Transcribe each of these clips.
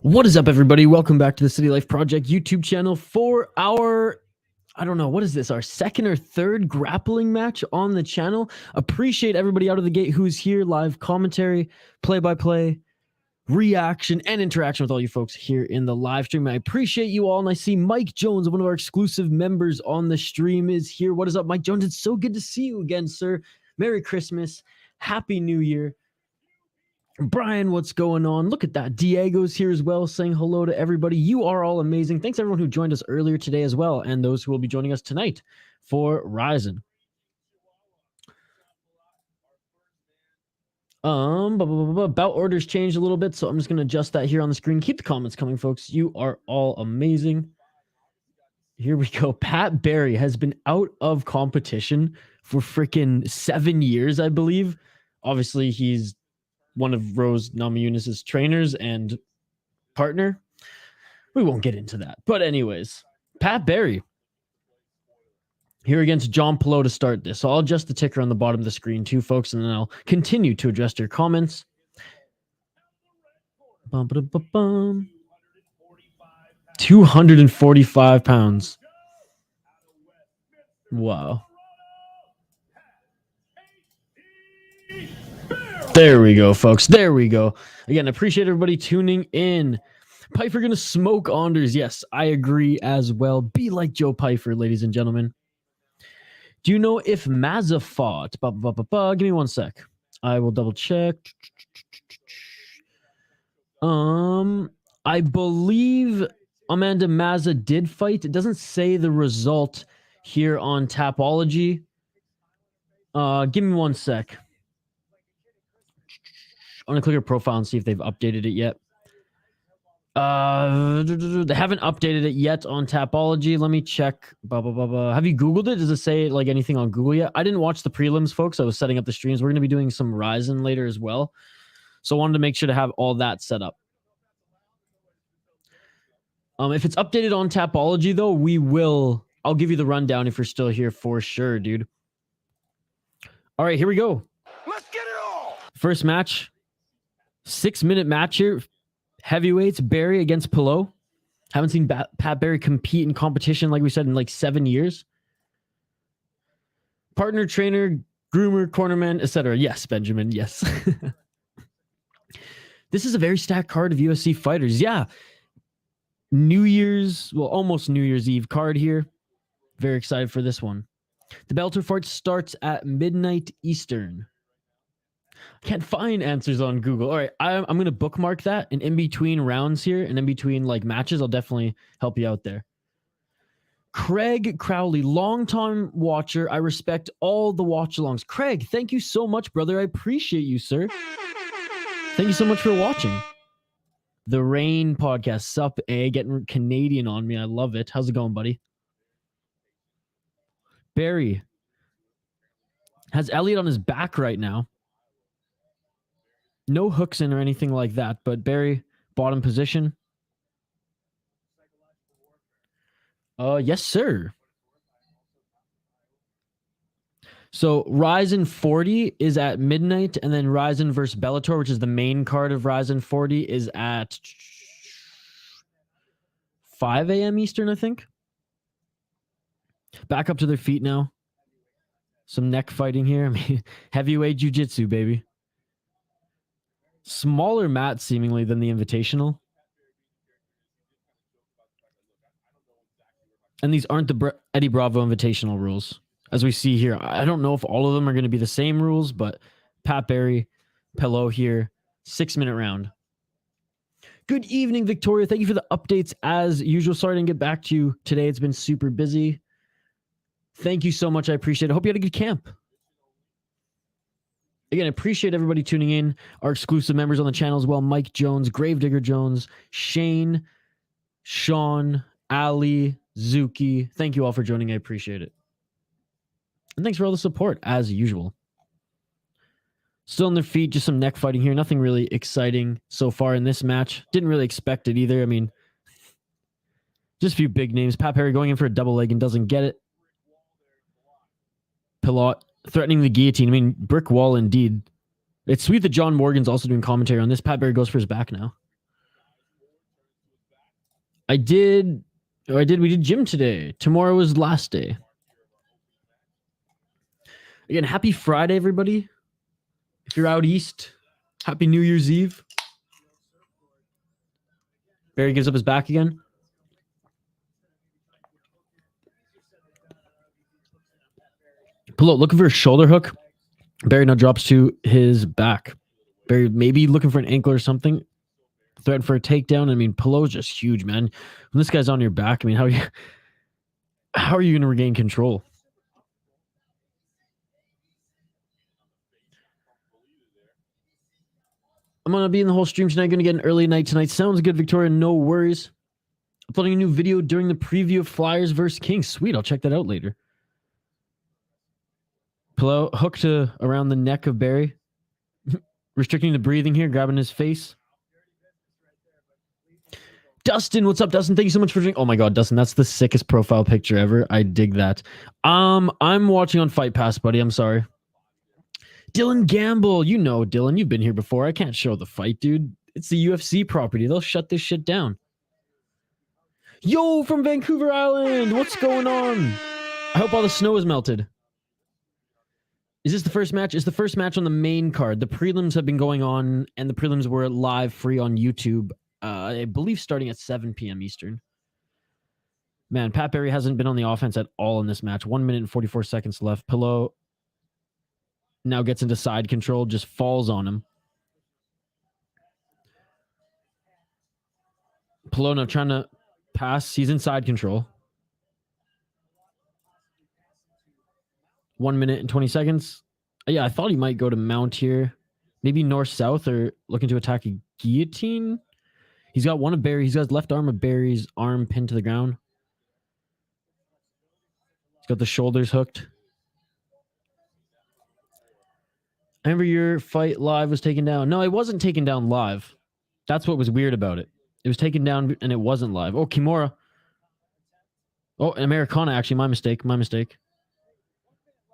What is up, everybody? Welcome back to the City Life Project YouTube channel for our, I don't know, what is this? Our second or third grappling match on the channel. Appreciate everybody out of the gate who's here, live commentary, play-by-play, reaction, and interaction with all you folks here in the live stream. I appreciate you all, and I see Mike Jones, one of our exclusive members on the stream, is here. What is up, Mike Jones? It's so good to see you again, sir. Merry Christmas. Happy New Year. Brian, what's going on? Look at that. Diego's here as well, saying hello to everybody. You are all amazing. Thanks everyone who joined us earlier today as well, and those who will be joining us tonight for Ryzen. Bout orders changed a little bit, so I'm just going to adjust that here on the screen. Keep the comments coming, folks. You are all amazing. Here we go. Pat Barry has been out of competition for freaking 7 years, I believe. Obviously, he's one of Rowe's Namajunas' trainers and partner. We won't get into that. But anyways, Pat Barry here against Jon Pellot to start this. So I'll adjust the ticker on the bottom of the screen too, folks, and then I'll continue to address your comments. 245 pounds. Wow. There we go, folks. There we go. Again, appreciate everybody tuning in. Pyfer gonna smoke Anders. Yes, I agree as well. Be like Joe Pyfer, ladies and gentlemen. Do you know if Mazza fought? Give me one sec. I will double check. I believe Amanda Mazza did fight. It doesn't say the result here on Tapology. Give me one sec. I'm going to click her profile and see if they've updated it yet. They haven't updated it yet on Tapology. Let me check. Have you Googled it? Does it say like anything on Google yet? I didn't watch the prelims, folks. I was setting up the streams. We're going to be doing some Ryzen later as well. So I wanted to make sure to have all that set up. If it's updated on Tapology, though, I'll give you the rundown if you're still here for sure, dude. All right, here we go. Let's get it all. First match. 6-minute match here. Heavyweights, Barry against Pellot. Haven't seen Pat Barry compete in competition, like we said, in like 7 years. Partner, trainer, groomer, cornerman, etc. Yes, Benjamin, yes. This is a very stacked card of UFC fighters. Yeah. Almost New Year's Eve card here. Very excited for this one. The Bellator fight starts at midnight Eastern. Can't find answers on Google. All right, I'm going to bookmark that, and in between rounds here and in between like matches, I'll definitely help you out there. Craig Crowley, longtime watcher. I respect all the watch-alongs. Craig, thank you so much, brother. I appreciate you, sir. Thank you so much for watching. The Rain podcast. Sup, A, getting Canadian on me. I love it. How's it going, buddy? Barry has Elliot on his back right now. No hooks in or anything like that, but Barry, bottom position. Yes, sir. So Ryzen 40 is at midnight, and then Ryzen versus Bellator, which is the main card of Ryzen 40, is at 5 a.m. Eastern, I think. Back up to their feet now. Some neck fighting here. I mean, heavyweight jiu-jitsu, baby. Smaller mat, seemingly, than the Invitational. And these aren't the Eddie Bravo Invitational rules, as we see here. I don't know if all of them are going to be the same rules, but Pat Barry, Pellot here, 6-minute round. Good evening, Victoria. Thank you for the updates as usual. Sorry I didn't get back to you today. It's been super busy. Thank you so much. I appreciate it. I hope you had a good camp. Again, I appreciate everybody tuning in. Our exclusive members on the channel as well. Mike Jones, Gravedigger Jones, Shane, Sean, Ali, Zuki. Thank you all for joining. I appreciate it. And thanks for all the support, as usual. Still on their feet, just some neck fighting here. Nothing really exciting so far in this match. Didn't really expect it either. I mean, just a few big names. Pat Barry going in for a double leg and doesn't get it. Pellot threatening the guillotine. I mean, brick wall indeed. It's sweet that John Morgan's also doing commentary on this. Pat Barry goes for his back now. I did. Oh, we did gym today. Tomorrow is last day. Again, happy Friday, everybody. If you're out east, happy New Year's Eve. Barry gives up his back again. Pellot looking for a shoulder hook. Barry now drops to his back. Barry maybe looking for an ankle or something. Threatened for a takedown. I mean, Pellot's just huge, man. When this guy's on your back, I mean, how are you going to regain control? I'm going to be in the whole stream tonight. Going to get an early night tonight. Sounds good, Victoria. No worries. Uploading a new video during the preview of Flyers versus Kings. Sweet. I'll check that out later. Pellot hooked around the neck of Barry. Restricting the breathing here. Grabbing his face. Dustin, what's up, Dustin? Thank you so much for drinking. Oh my God, Dustin, that's the sickest profile picture ever. I dig that. I'm watching on Fight Pass, buddy. I'm sorry. Dylan Gamble, you know Dylan. You've been here before. I can't show the fight, dude. It's the UFC property. They'll shut this shit down. Yo, from Vancouver Island. What's going on? I hope all the snow is melted. Is this the first match? It's the first match on the main card. The prelims have been going on, and the prelims were live free on YouTube. I believe starting at 7 p.m. Eastern. Man, Pat Barry hasn't been on the offense at all in this match. 1 minute and 44 seconds left. Pellot now gets into side control, just falls on him. Pellot now trying to pass. He's in side control. 1 minute and 20 seconds. Yeah, I thought he might go to mount here. Maybe north-south or looking to attack a guillotine. He's got one of Barry. He's got his left arm of Barry's arm pinned to the ground. He's got the shoulders hooked. I remember your fight live was taken down. No, it wasn't taken down live. That's what was weird about it. It was taken down and it wasn't live. Oh, Kimura. Oh, Americana, actually. My mistake.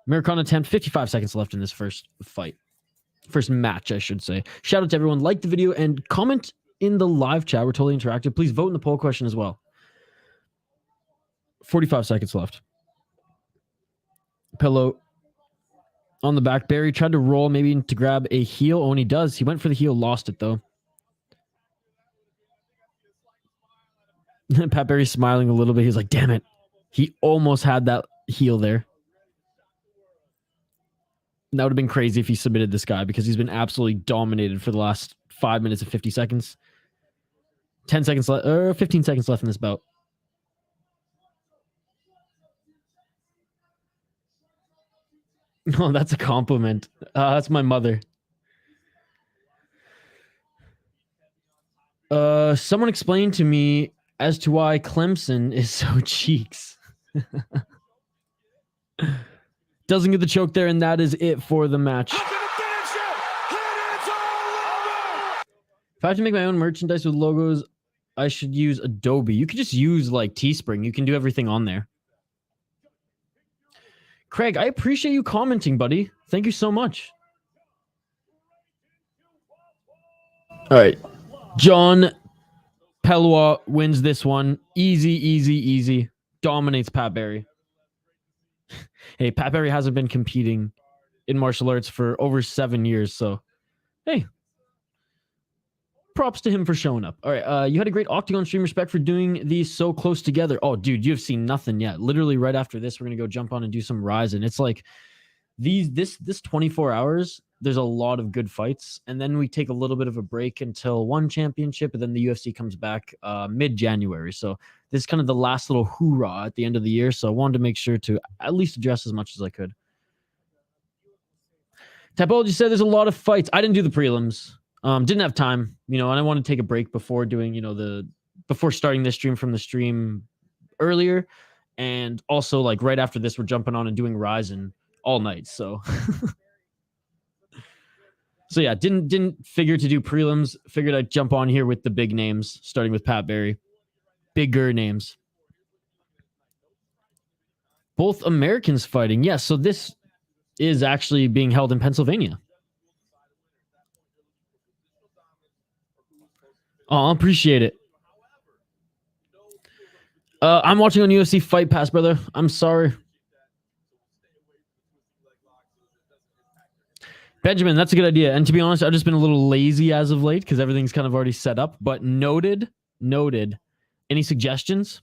Americana attempt. 55 seconds left in this first fight. First match, I should say. Shout out to everyone. Like the video and comment in the live chat. We're totally interactive. Please vote in the poll question as well. 45 seconds left. Pellot on the back. Barry tried to roll maybe to grab a heel. Oh, and he does. He went for the heel, lost it though. Pat Barry's smiling a little bit. He's like, damn it. He almost had that heel there. That would have been crazy if he submitted this guy because he's been absolutely dominated for the last 5 minutes and 50 seconds. 10 seconds left, or 15 seconds left in this bout. Oh, that's a compliment. That's my mother. Someone explained to me as to why Clemson is so cheeks. Doesn't get the choke there, and that is it for the match. If I have to make my own merchandise with logos, I should use Adobe. You could just use like Teespring. You can do everything on there. Craig, I appreciate you commenting, buddy. Thank you so much. All right. Jon Pellot wins this one. Easy. Dominates Pat Barry. Hey, Pat Barry hasn't been competing in martial arts for over 7 years, so hey. Props to him for showing up. All right, you had a great Octagon stream. Respect for doing these so close together. Oh, dude, you have seen nothing yet. Literally right after this, we're going to go jump on and do some Ryzen. It's like this 24 hours, there's a lot of good fights. And then we take a little bit of a break until one championship, and then the UFC comes back mid-January. So this is kind of the last little hoorah at the end of the year. So I wanted to make sure to at least address as much as I could. Typology said there's a lot of fights. I didn't do the prelims. Didn't have time, and I want to take a break before doing, before starting this stream from the stream earlier. And also like right after this, we're jumping on and doing Ryzen all night. So, so yeah, didn't figure to do prelims. Figured I'd jump on here with the big names, starting with Pat Barry. Bigger names. Both Americans fighting. Yes. So this is actually being held in Pennsylvania. Oh, I appreciate it. I'm watching on UFC Fight Pass, brother. I'm sorry. Benjamin, that's a good idea. And to be honest, I've just been a little lazy as of late because everything's kind of already set up. But noted. Any suggestions?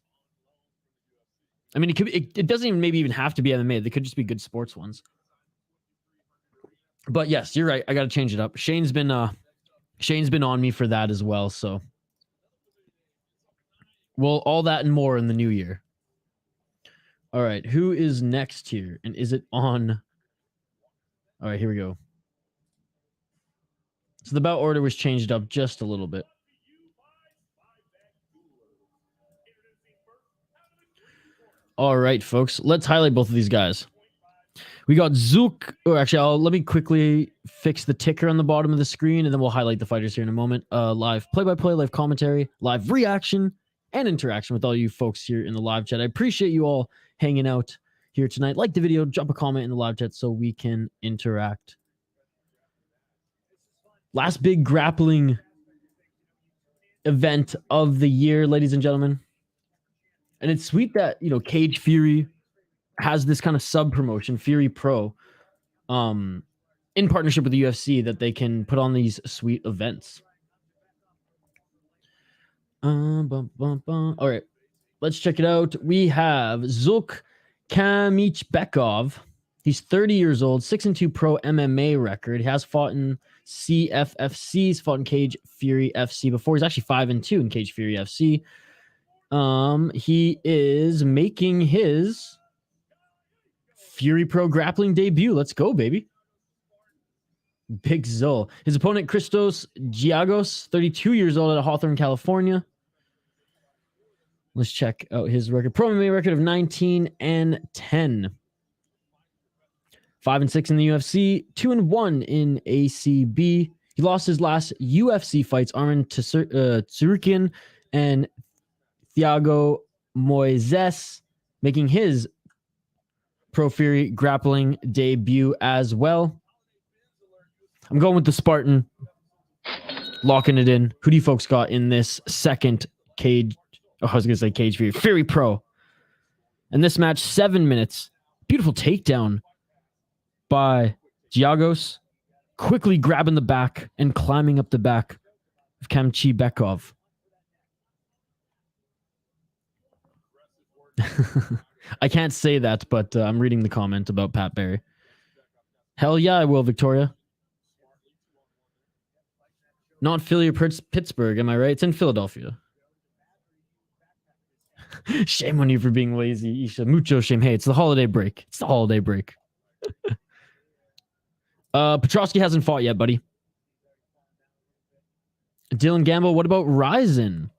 I mean, it doesn't even maybe even have to be MMA. They could just be good sports ones. But yes, you're right. I got to change it up. Shane's been on me for that as well. So, well, all that and more in the new year. All right, who is next here? And is it on? All right, here we go. So the bout order was changed up just a little bit. All right, folks, let's highlight both of these guys. We got Zuk, or actually, let me quickly fix the ticker on the bottom of the screen, and then we'll highlight the fighters here in a moment. Live play-by-play, live commentary, live reaction, and interaction with all you folks here in the live chat. I appreciate you all hanging out here tonight. Like the video, drop a comment in the live chat so we can interact. Last big grappling event of the year, ladies and gentlemen. And it's sweet that, you know, Cage Fury has this kind of sub promotion, Fury Pro, in partnership with the UFC, that they can put on these sweet events. All right, let's check it out. We have Zuk Kamchibekov. He's 30 years old, 6-2 pro MMA record. He has fought in CFFC. He's fought in Cage Fury FC before. He's actually 5-2 in Cage Fury FC. He is making his Fury Pro grappling debut. Let's go, baby. Big Zol. His opponent, Christos Giagos, 32 years old, out of Hawthorne, California. Let's check out his record. Pro MMA record of 19-10. 5-6 in the UFC, 2-1 in ACB. He lost his last UFC fights, Armin Tsoukian and Thiago Moises, making his Pro Fury grappling debut as well. I'm going with the Spartan, locking it in. Who do you folks got in this second Cage? Oh, I was going to say Cage Fury. Fury Pro. And this match, 7 minutes. Beautiful takedown by Giagos, quickly grabbing the back and climbing up the back of Kamchybekov. I can't say that, but I'm reading the comment about Pat Barry. Hell yeah, I will, Victoria. Not Philly or Pittsburgh, am I right? It's in Philadelphia. Shame on you for being lazy, Isha. Mucho shame. Hey, it's the holiday break. It's the holiday break. Petroski hasn't fought yet, buddy. Dylan Gamble, what about Ryzen?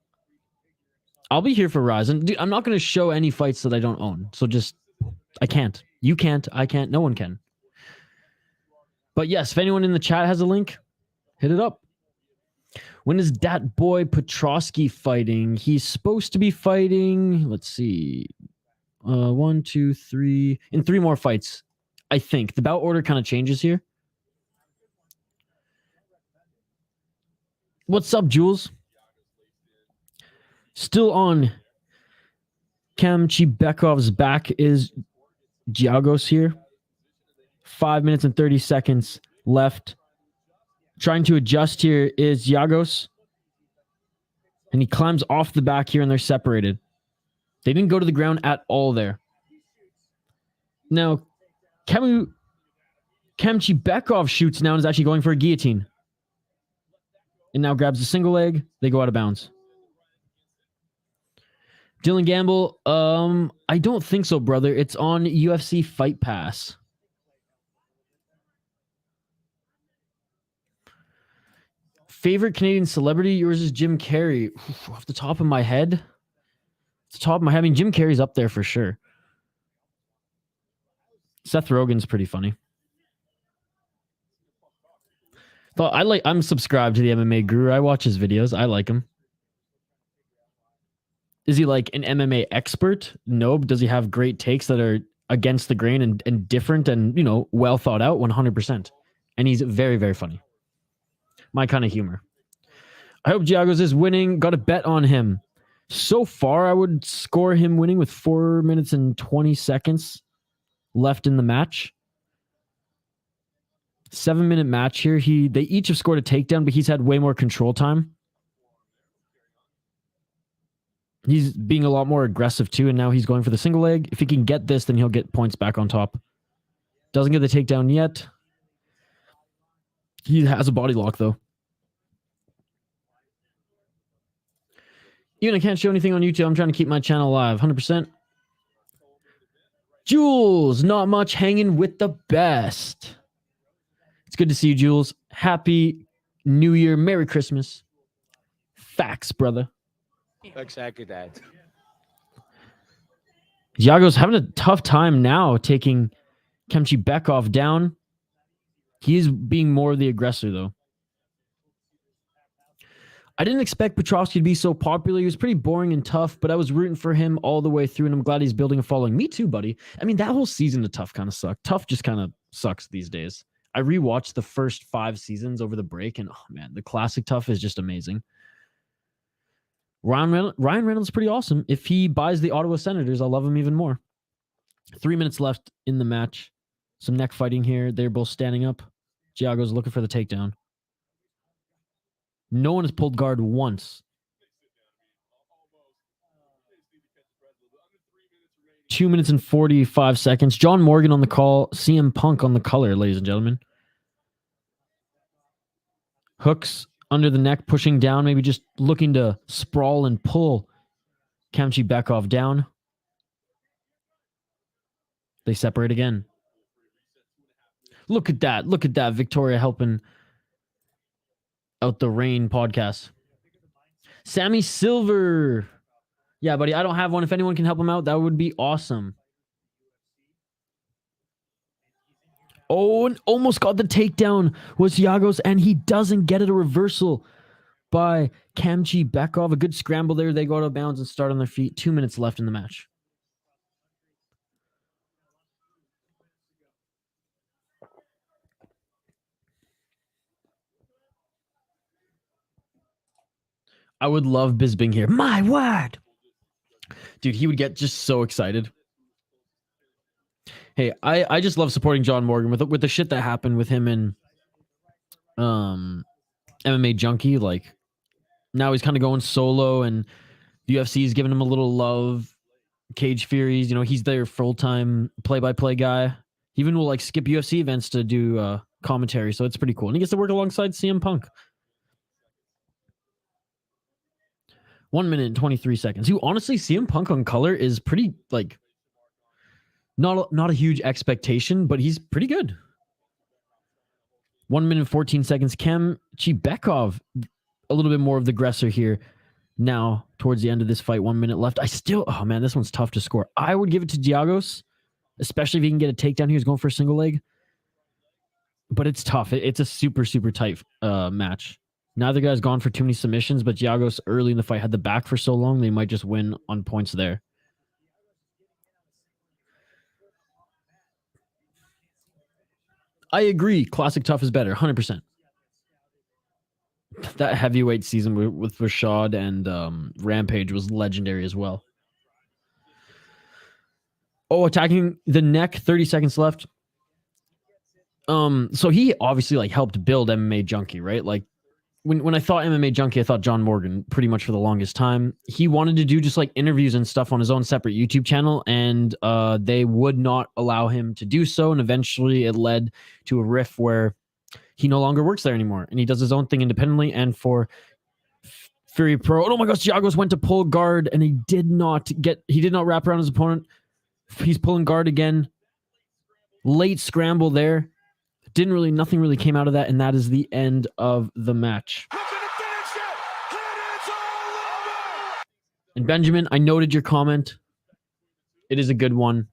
I'll be here for Ryzen. Dude, I'm not going to show any fights that I don't own. So just, I can't. You can't. I can't. No one can. But yes, if anyone in the chat has a link, hit it up. When is that boy Petroski fighting? He's supposed to be fighting, let's see, 1, 2, 3, in 3 more fights, I think. The bout order kind of changes here. What's up, Jules? Still on Kamchibekov's back is Giagos here. 5 minutes and 30 seconds left. Trying to adjust here is Giagos. And he climbs off the back here and they're separated. They didn't go to the ground at all there. Now, Kamchybekov shoots now and is actually going for a guillotine. And now grabs a single leg. They go out of bounds. Dylan Gamble, I don't think so, brother. It's on UFC Fight Pass. Favorite Canadian celebrity? Yours is Jim Carrey. Oof, off the top of my head. Off the top of my head. I mean, Jim Carrey's up there for sure. Seth Rogen's pretty funny. I'm subscribed to the MMA Guru. I watch his videos. I like him. Is he like an MMA expert? No. Does he have great takes that are against the grain and different and, you know, well thought out? 100%. And he's very, very funny. My kind of humor. I hope Giagos is winning. Got a bet on him. So far, I would score him winning with 4 minutes and 20 seconds left in the match. 7-minute match here. They each have scored a takedown, but he's had way more control time. He's being a lot more aggressive too, and now he's going for the single leg. If he can get this, then he'll get points back on top. Doesn't get the takedown yet. He has a body lock, though. Even I can't show anything on YouTube. I'm trying to keep my channel alive. 100%. Jules, not much, hanging with the best. It's good to see you, Jules. Happy New Year. Merry Christmas. Facts, brother. Exactly that. Giagos having a tough time now taking Kamchybekov down. He's being more the aggressor, though. I didn't expect Petroski to be so popular. He was pretty boring and tough, but I was rooting for him all the way through, and I'm glad he's building a following. Me too, buddy. I mean, that whole season of Tough kind of sucked. Tough just kind of sucks these days. I rewatched the first 5 seasons over the break, and oh man, the classic Tough is just amazing. Ryan Reynolds is pretty awesome. If he buys the Ottawa Senators, I'll love him even more. 3 minutes left in the match. Some neck fighting here. They're both standing up. Giagos looking for the takedown. No one has pulled guard once. 2 minutes and 45 seconds. John Morgan on the call. CM Punk on the color, ladies and gentlemen. Hooks under the neck, pushing down, maybe just looking to sprawl and pull Kamchybekov down. They separate again. Look at that. Look at that. Victoria helping out the rain podcast. Sammy Silver. Yeah, buddy, I don't have one. If anyone can help him out, that would be awesome. Oh, and almost got the takedown was Giagos, and he doesn't get it. A reversal by Kamchybekov. A good scramble there. They go out of bounds and start on their feet. 2 minutes left in the match. I would love Bisping here. My word. Dude, he would get just so excited. Hey, I just love supporting John Morgan with the shit that happened with him and MMA Junkie. Like, now he's kind of going solo, and the UFC is giving him a little love. Cage Furies, you know, he's their full-time play-by-play guy. He even will like skip UFC events to do commentary, so it's pretty cool. And he gets to work alongside CM Punk. 1 minute and 23 seconds. Who honestly, CM Punk on color is pretty like not a huge expectation, but he's pretty good. 1 minute and 14 seconds. Kamchybekov, a little bit more of the aggressor here. Now, towards the end of this fight, 1 minute left. Oh man, this one's tough to score. I would give it to Giagos, especially if he can get a takedown. He was going for a single leg. But it's tough. It's a super, super tight match. Neither guy's gone for too many submissions, but Giagos early in the fight had the back for so long, they might just win on points there. I agree. Classic Tough is better. 100%. That heavyweight season with Rashad and Rampage was legendary as well. Oh, attacking the neck. 30 seconds left. So he obviously like helped build MMA Junkie, right? Like when I thought MMA Junkie, I thought John Morgan pretty much for the longest time. He wanted to do just like interviews and stuff on his own separate YouTube channel, and they would not allow him to do so. And eventually it led to a riff where he no longer works there anymore, and he does his own thing independently. And for Fury Pro, oh my gosh, Giagos went to pull guard, and he did not wrap around his opponent. He's pulling guard again. Late scramble there. Nothing really came out of that, and that is the end of the match. And Benjamin, I noted your comment. It is a good one.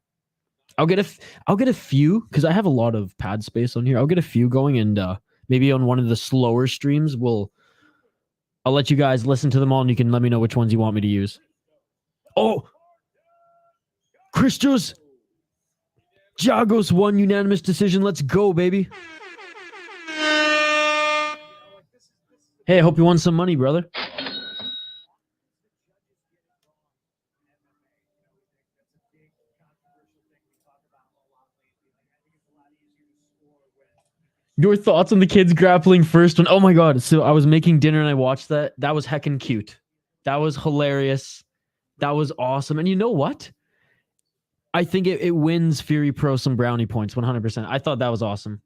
I'll get a few because I have a lot of pad space on here. I'll get a few going, and maybe on one of the slower streams, I'll let you guys listen to them all, and you can let me know which ones you want me to use. Oh, Christos. Giagos won unanimous decision. Let's go, baby. Hey, I hope you won some money, brother. Your thoughts on the kids grappling first one? Oh my god! So I was making dinner and I watched that. That was heckin' cute. That was hilarious. That was awesome. And you know what? I think it wins Fury Pro some brownie points. 100%. I thought that was awesome.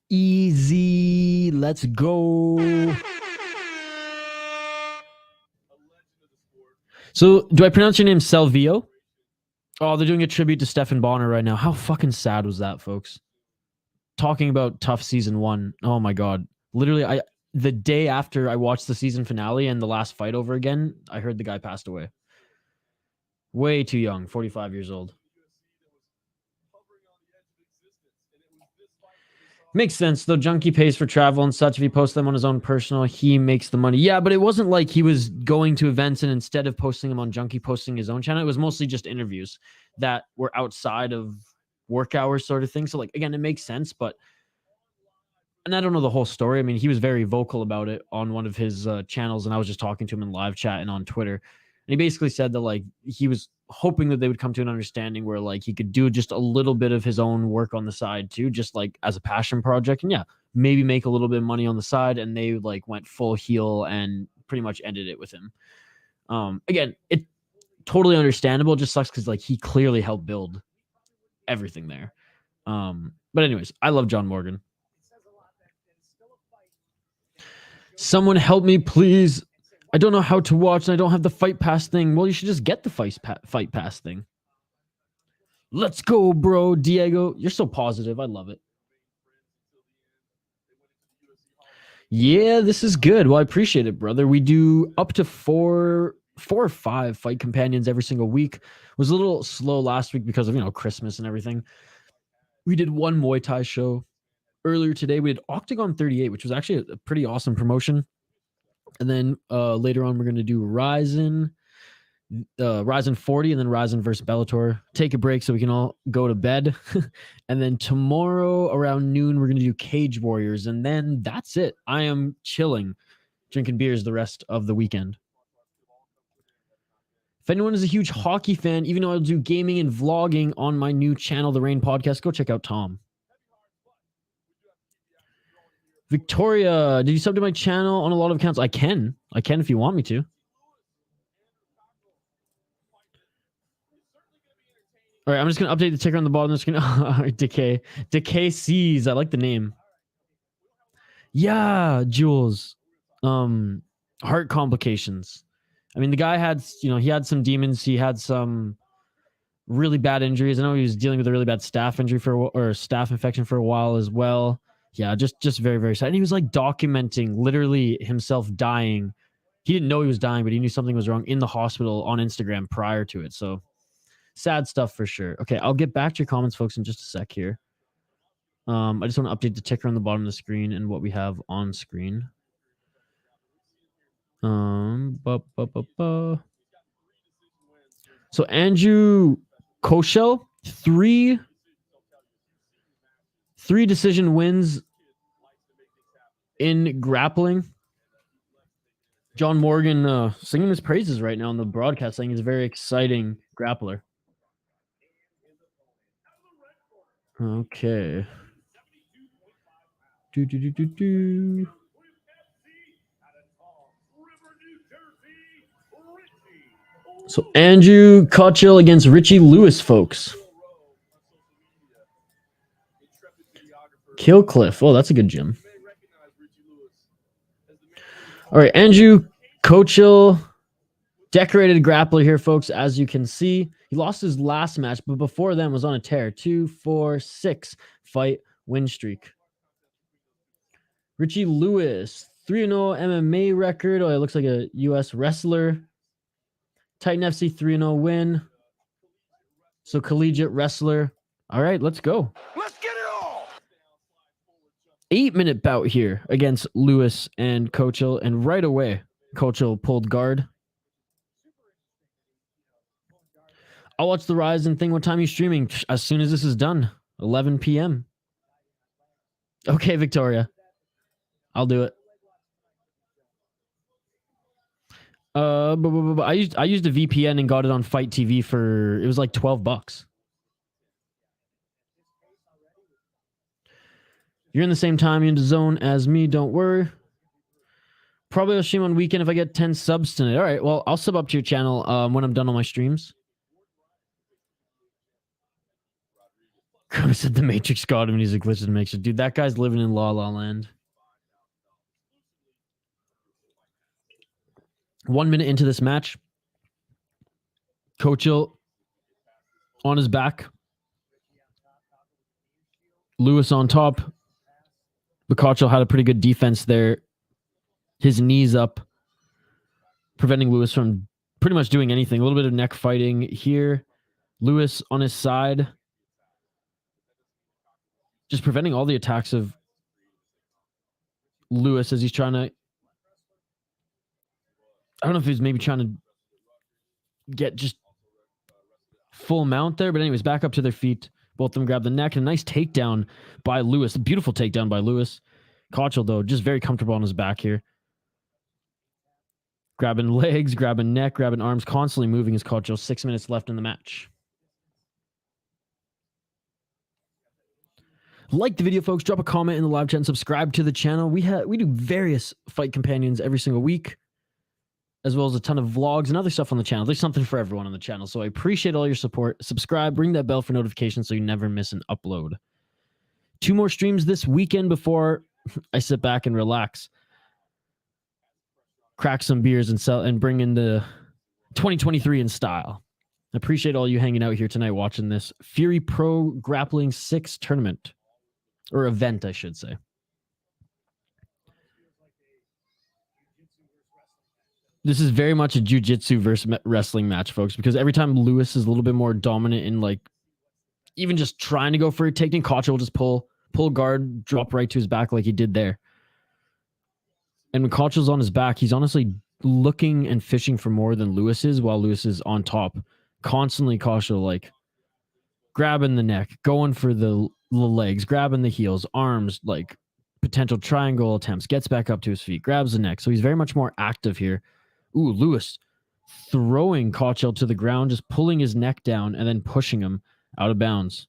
Easy. Let's go. So, do I pronounce your name Selvio? Oh, they're doing a tribute to Stephan Bonner right now. How fucking sad was that, folks? Talking about tough season 1. Oh my god. Literally, the day after I watched the season finale and the last fight over again, I heard the guy passed away. Way too young, 45 years old. Makes sense, though. Junkie pays for travel and such. If he posts them on his own personal, he makes the money. Yeah, but it wasn't like he was going to events and instead of posting them on Junkie, posting his own channel. It was mostly just interviews that were outside of work hours sort of thing. So, like, again, it makes sense, but... And I don't know the whole story. I mean, he was very vocal about it on one of his channels, and I was just talking to him in live chat and on Twitter. And he basically said that, like, he was hoping that they would come to an understanding where, like, he could do just a little bit of his own work on the side too, just like as a passion project. And yeah, maybe make a little bit of money on the side. And they like went full heel and pretty much ended it with him. Again, it totally understandable. It just sucks because like he clearly helped build everything there. But anyways, I love John Morgan. Someone help me, please. I don't know how to watch and I don't have the Fight Pass thing. Well, you should just get the Fight Pass thing. Let's go, bro. Diego, you're so positive. I love it. Yeah, this is good. Well, I appreciate it, brother. We do up to four or five fight companions every single week. It was a little slow last week because of, you know, Christmas and everything. We did one Muay Thai show. Earlier today, we did Octagon 38, which was actually a pretty awesome promotion. And then later on, we're going to do Ryzen 40, and then Ryzen versus Bellator. Take a break so we can all go to bed. And then tomorrow around noon, we're going to do Cage Warriors. And then that's it. I am chilling, drinking beers the rest of the weekend. If anyone is a huge hockey fan, even though I'll do gaming and vlogging on my new channel, The Rain Podcast, go check out Tom. Victoria, did you sub to my channel on a lot of accounts? I can if you want me to. All right, I'm just going to update the ticker on the bottom of the screen. Decay Seas. I like the name. Yeah, Jules. Heart complications. I mean, the guy had, you know, he had some demons. He had some really bad injuries. I know he was dealing with a really bad staph injury or staph infection for a while as well. Yeah, just very, very sad. And he was like documenting literally himself dying. He didn't know he was dying, but he knew something was wrong in the hospital on Instagram prior to it. So sad stuff for sure. Okay, I'll get back to your comments, folks, in just a sec here. I just want to update the ticker on the bottom of the screen and what we have on screen. So Andrew Kochel, three decision wins in grappling. John Morgan singing his praises right now on the broadcast, saying he's a very exciting grappler. Okay. So Andrew Kochel against Richie Lewis, folks. Killcliff. Oh, that's a good gym. All right, Andrew Kochel, decorated grappler here, folks. As you can see, he lost his last match, but before then was on a tear. 2-4-6 fight win streak. Richie Lewis, 3-0 MMA record. Oh, it looks like a U.S. wrestler. Titan FC 3-0 win. So collegiate wrestler. All right, let's go. Let's get it all. 8-minute bout here against Lewis and Kochel, and right away, Kochel pulled guard. I'll watch the Ryzen thing. What time are you streaming? As soon as this is done, 11 p.m. Okay, Victoria. I'll do it. I used a VPN and got it on Fight TV for, it was like $12. You're in the same time into zone as me. Don't worry. Probably I'll stream on weekend if I get 10 subs tonight. All right. Well, I'll sub up to your channel when I'm done on my streams. Who said the Matrix got him and he's a glitch that makes it? Dude, that guy's living in La La Land. 1 minute into this match. Kochel on his back. Lewis on top. But Kochel had a pretty good defense there. His knees up, preventing Lewis from pretty much doing anything. A little bit of neck fighting here. Lewis on his side. Just preventing all the attacks of Lewis as he's trying to... I don't know if he's maybe trying to get just full mount there. But anyways, back up to their feet. Both of them grab the neck. And a nice takedown by Lewis. A beautiful takedown by Lewis. Kochel, though, just very comfortable on his back here. Grabbing legs, grabbing neck, grabbing arms, constantly moving his Kochel. 6 minutes left in the match. Like the video, folks. Drop a comment in the live chat and subscribe to the channel. We do various fight companions every single week, as well as a ton of vlogs and other stuff on the channel. There's something for everyone on the channel, so I appreciate all your support. Subscribe, ring that bell for notifications so you never miss an upload. 2 more streams this weekend before I sit back and relax, crack some beers and bring in the 2023 in style. I appreciate all you hanging out here tonight watching this Fury Pro Grappling 6 tournament. Or event, I should say. This is very much a jiu-jitsu versus wrestling match, folks, because every time Lewis is a little bit more dominant in, like, even just trying to go for a takedown, Kochel will just pull guard, drop right to his back like he did there. And when Kochel's on his back, he's honestly looking and fishing for more than Lewis is, while Lewis is on top. Constantly Kochel, like, grabbing the neck, going for the legs, grabbing the heels, arms, like potential triangle attempts, gets back up to his feet, grabs the neck. So he's very much more active here. Ooh, Lewis throwing Kochel to the ground, just pulling his neck down and then pushing him out of bounds.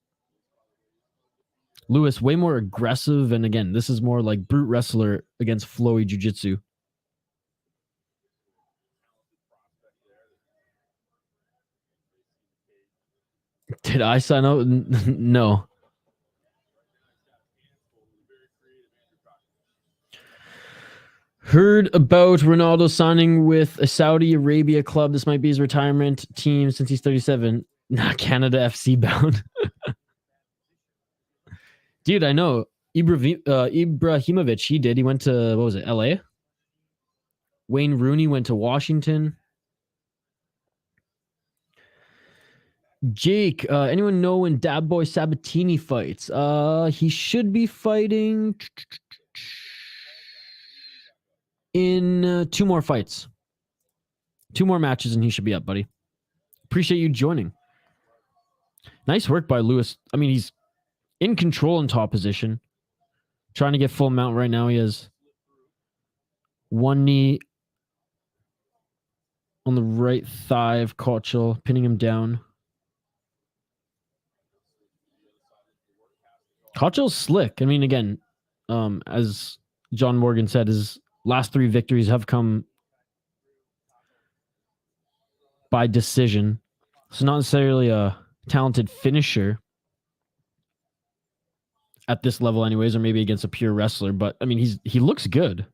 Lewis way more aggressive. And again, this is more like brute wrestler against flowy jiu-jitsu. Did I sign up? No. Heard about Ronaldo signing with a Saudi Arabia club. This might be his retirement team since he's 37. Not Canada FC bound. Dude, I know. Ibrahimovic, he did. He went to, what was it, LA? Wayne Rooney went to Washington. Jake, anyone know when Dab Boy Sabatini fights? He should be fighting in 2 more fights. 2 more matches and he should be up, buddy. Appreciate you joining. Nice work by Lewis. I mean, he's in control in top position. Trying to get full mount right now. He has 1 knee on the right thigh of Kochel, pinning him down. Kochel's slick. I mean, again, as John Morgan said, his last 3 victories have come by decision. So not necessarily a talented finisher at this level anyways, or maybe against a pure wrestler. But, I mean, he looks good.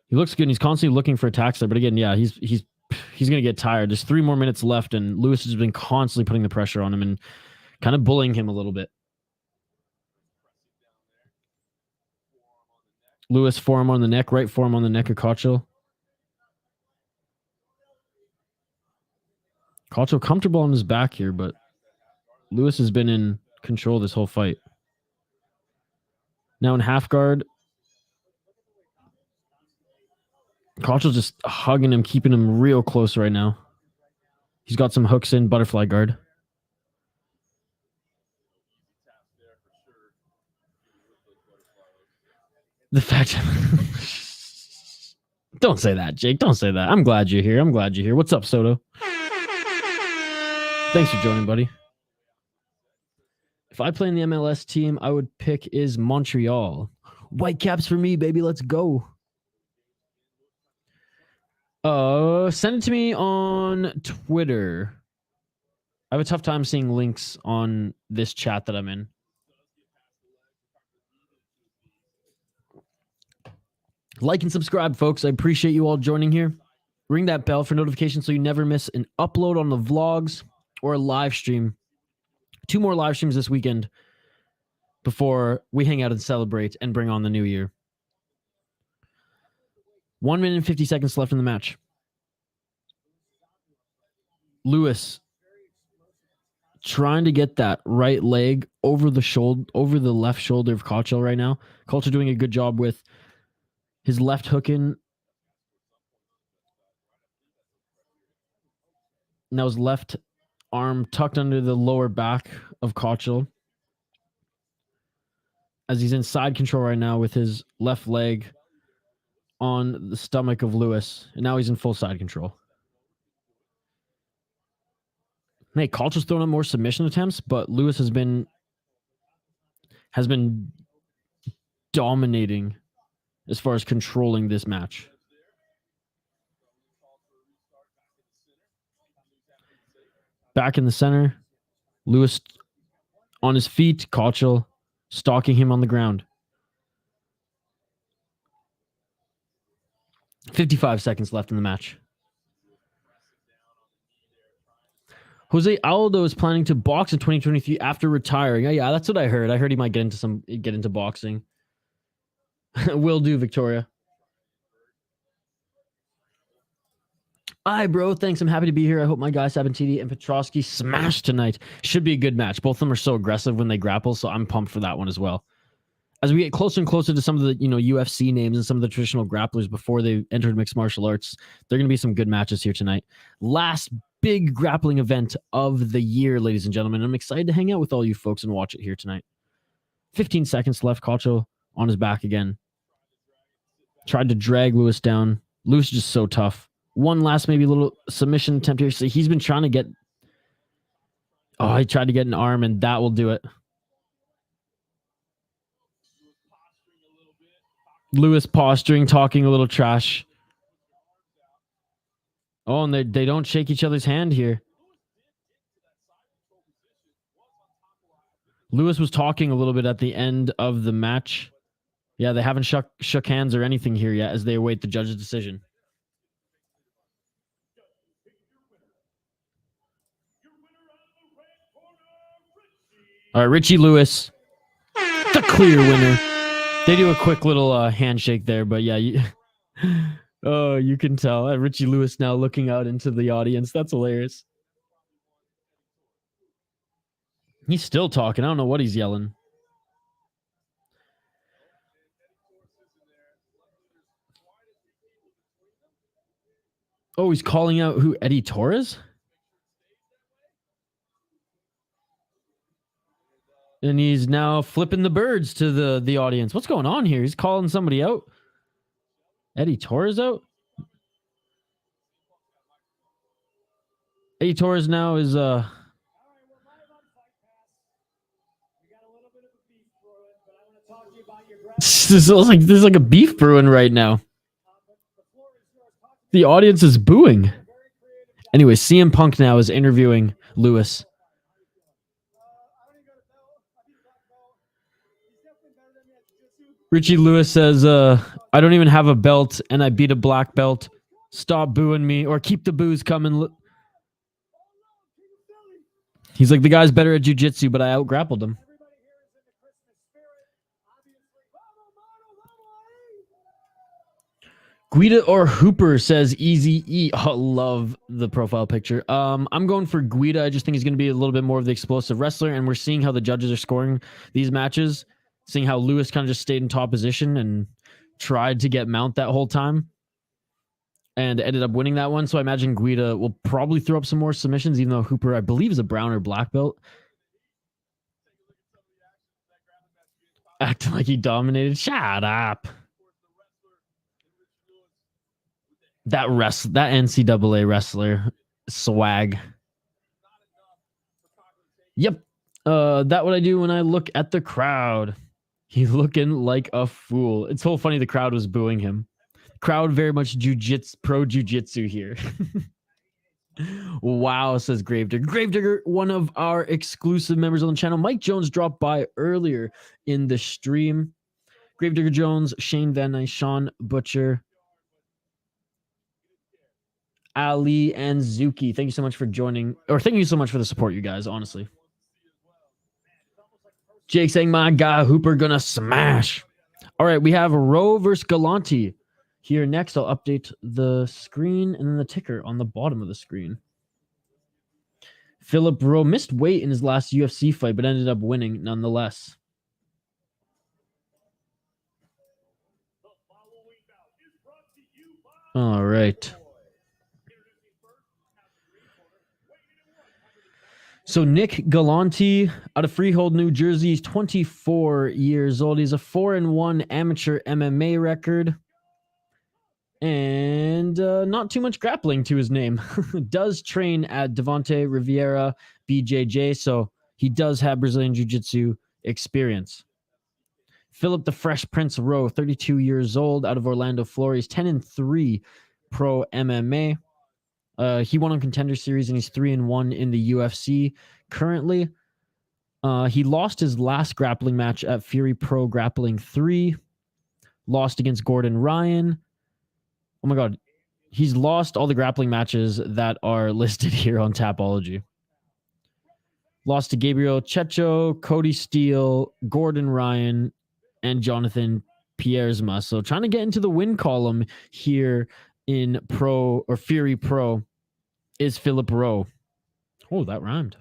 He looks good, and he's constantly looking for attacks there. But again, yeah, he's going to get tired. There's 3 more minutes left, and Lewis has been constantly putting the pressure on him and kind of bullying him a little bit. Lewis, forearm on the neck, right forearm on the neck of Kochel. Kochel comfortable on his back here, but Lewis has been in control this whole fight. Now in half guard, Kochel just hugging him, keeping him real close right now. He's got some hooks in, butterfly guard. The fact... Don't say that, Jake. Don't say that. I'm glad you're here. What's up, Soto? Thanks for joining, buddy. If I play in the MLS team, I would pick is Montreal. Whitecaps for me, baby. Let's go. Send it to me on Twitter. I have a tough time seeing links on this chat that I'm in. Like and subscribe, folks. I appreciate you all joining here. Ring that bell for notifications so you never miss an upload on the vlogs or a live stream. 2 more live streams this weekend before we hang out and celebrate and bring on the new year. 1 minute and 50 seconds left in the match. Lewis trying to get that right leg over the shoulder, over the left shoulder of Kochel right now. Kochel doing a good job with his left hook in. Now his left arm tucked under the lower back of Kochel as he's in side control right now with his left leg on the stomach of Lewis. And now he's in full side control. Hey, Kochel's thrown up more submission attempts, but Lewis has been dominating as far as controlling this match. Back in the center, Lewis on his feet, Kochel stalking him on the ground. 55 seconds left in the match. Jose Aldo is planning to box in 2023 after retiring. Yeah, that's what I heard. I heard he might get into boxing. Will do, Victoria. Hi, bro. Thanks. I'm happy to be here. I hope my guys Sabatini and Petroski smash tonight. Should be a good match. Both of them are so aggressive when they grapple, so I'm pumped for that one as well. As we get closer and closer to some of the UFC names and some of the traditional grapplers before they entered mixed martial arts, there are going to be some good matches here tonight. Last big grappling event of the year, ladies and gentlemen. I'm excited to hang out with all you folks and watch it here tonight. 15 seconds left. Kochel on his back again. Tried to drag Lewis down. Lewis is just so tough. One last maybe little submission attempt here. So he's been trying to get... Oh, he tried to get an arm, and that will do it. Lewis posturing, talking a little trash. Oh, and they don't shake each other's hand here. Lewis was talking a little bit at the end of the match. Yeah, they haven't shook hands or anything here yet as they await the judge's decision. All right, Richie Lewis, the clear winner. They do a quick little handshake there, but yeah, you can tell. Richie Lewis now looking out into the audience. That's hilarious. He's still talking. I don't know what he's yelling. Oh, he's calling out who? Eddie Torres? And he's now flipping the birds to the audience. What's going on here? He's calling somebody out. Eddie Torres out? Eddie Torres now is there's like a beef brewing right now. The audience is booing. Anyway, CM Punk now is interviewing Lewis. Richie Lewis says, I don't even have a belt and I beat a black belt. Stop booing me or keep the boos coming. He's like, the guy's better at jiu-jitsu, but I out-grappled him. Guida or Hooper says Easy E. Oh, love the profile picture. I'm going for Guida. I just think he's going to be a little bit more of the explosive wrestler, and we're seeing how the judges are scoring these matches, seeing how Lewis kind of just stayed in top position and tried to get mount that whole time and ended up winning that one. So I imagine Guida will probably throw up some more submissions, even though Hooper, I believe, is a brown or black belt. Acting like he dominated. Shut up. That NCAA wrestler swag. Yep. That what I do when I look at the crowd. He's looking like a fool. It's so funny the crowd was booing him. Crowd very much pro jujitsu here. Wow, says Gravedigger. Gravedigger, one of our exclusive members on the channel. Mike Jones dropped by earlier in the stream. Gravedigger Jones, Shane Van Nuys, Sean Butcher, Ali, and Zuki. Thank you so much for joining, or thank you so much for the support, you guys, honestly. Jake saying, my guy, Hooper gonna smash. All right, we have Rowe versus Galanti. Here next, I'll update the screen and then the ticker on the bottom of the screen. Philip Rowe missed weight in his last UFC fight, but ended up winning nonetheless. All right. So Nick Galanti out of Freehold, New Jersey. He's 24 years old. He's a 4-1 amateur MMA record. And not too much grappling to his name. Does train at Devonte Riviera BJJ, so he does have Brazilian Jiu-Jitsu experience. Philip the Fresh Prince Rowe, 32 years old, out of Orlando, Florida. He's 10-3 pro MMA. He won on Contender Series, and he's 3-1 in the UFC currently. He lost his last grappling match at Fury Pro Grappling 3. Lost against Gordon Ryan. Oh my God. He's lost all the grappling matches that are listed here on Tapology. Lost to Gabriel Checho, Cody Steele, Gordon Ryan, and Jonathan Piersma. So trying to get into the win column here in Pro or Fury Pro is Philip Rowe. Oh, that rhymed.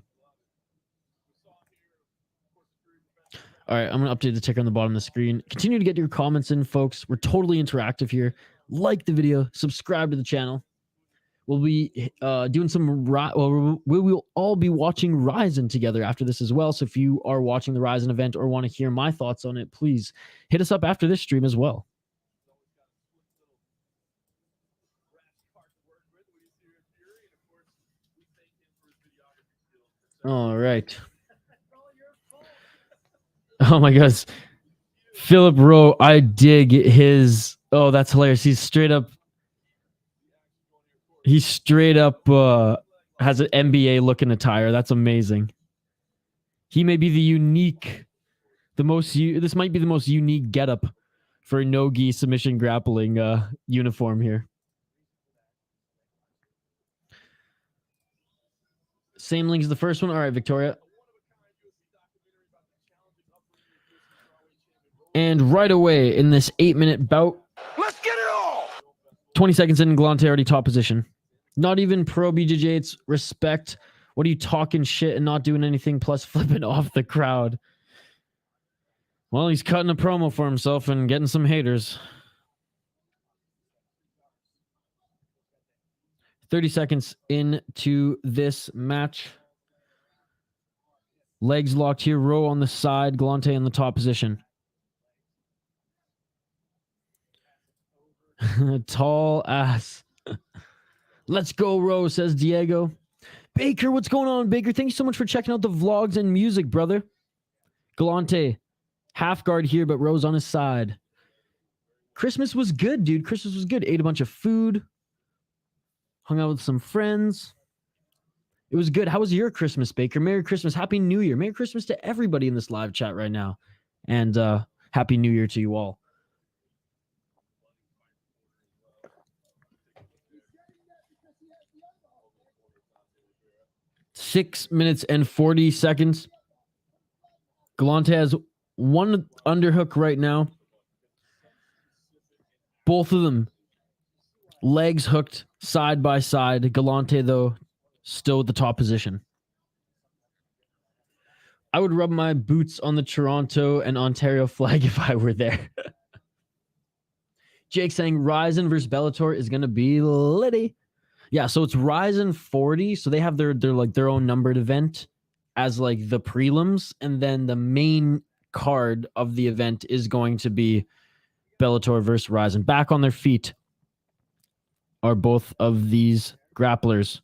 All right, I'm going to update the ticker on the bottom of the screen. Continue to get your comments in, folks. We're totally interactive here. Like the video, subscribe to the channel. We'll be doing some, we will all be watching Ryzen together after this as well. So if you are watching the Ryzen event or want to hear my thoughts on it, please hit us up after this stream as well. All right. Oh my gosh. Philip Rowe, I dig his... Oh, that's hilarious. He's straight up has an NBA looking attire. That's amazing. He may be this might be the most unique getup for a no-gi submission grappling uniform here. Same link as the first one. All right, Victoria. And right away in this 8-minute bout, Let's get it all. 20 seconds in, Galanti already top position. Not even pro BJJ. It's respect. What are you talking shit and not doing anything plus flipping off the crowd? Well, he's cutting a promo for himself and getting some haters. 30 seconds into this match. Legs locked here. Rowe on the side. Galanti in the top position. Tall ass. Let's go, Rowe, says Diego. Baker, what's going on, Baker? Thank you so much for checking out the vlogs and music, brother. Galanti, half guard here, but Rowe's on his side. Christmas was good, dude. Christmas was good. Ate a bunch of food. Hung out with some friends. It was good. How was your Christmas, Baker? Merry Christmas. Happy New Year. Merry Christmas to everybody in this live chat right now. And Happy New Year to you all. Six minutes and 40 seconds. Galanti has one underhook right now. Both of them legs hooked side by side. Galanti, though, still at the top position. I would rub my boots on the Toronto and Ontario flag if I were there. Jake saying Ryzen versus Bellator is going to be litty. Yeah, so it's Ryzen 40. So they have their own numbered event as like the prelims, and then the main card of the event is going to be Bellator versus Ryzen. Back on their feet are both of these grapplers.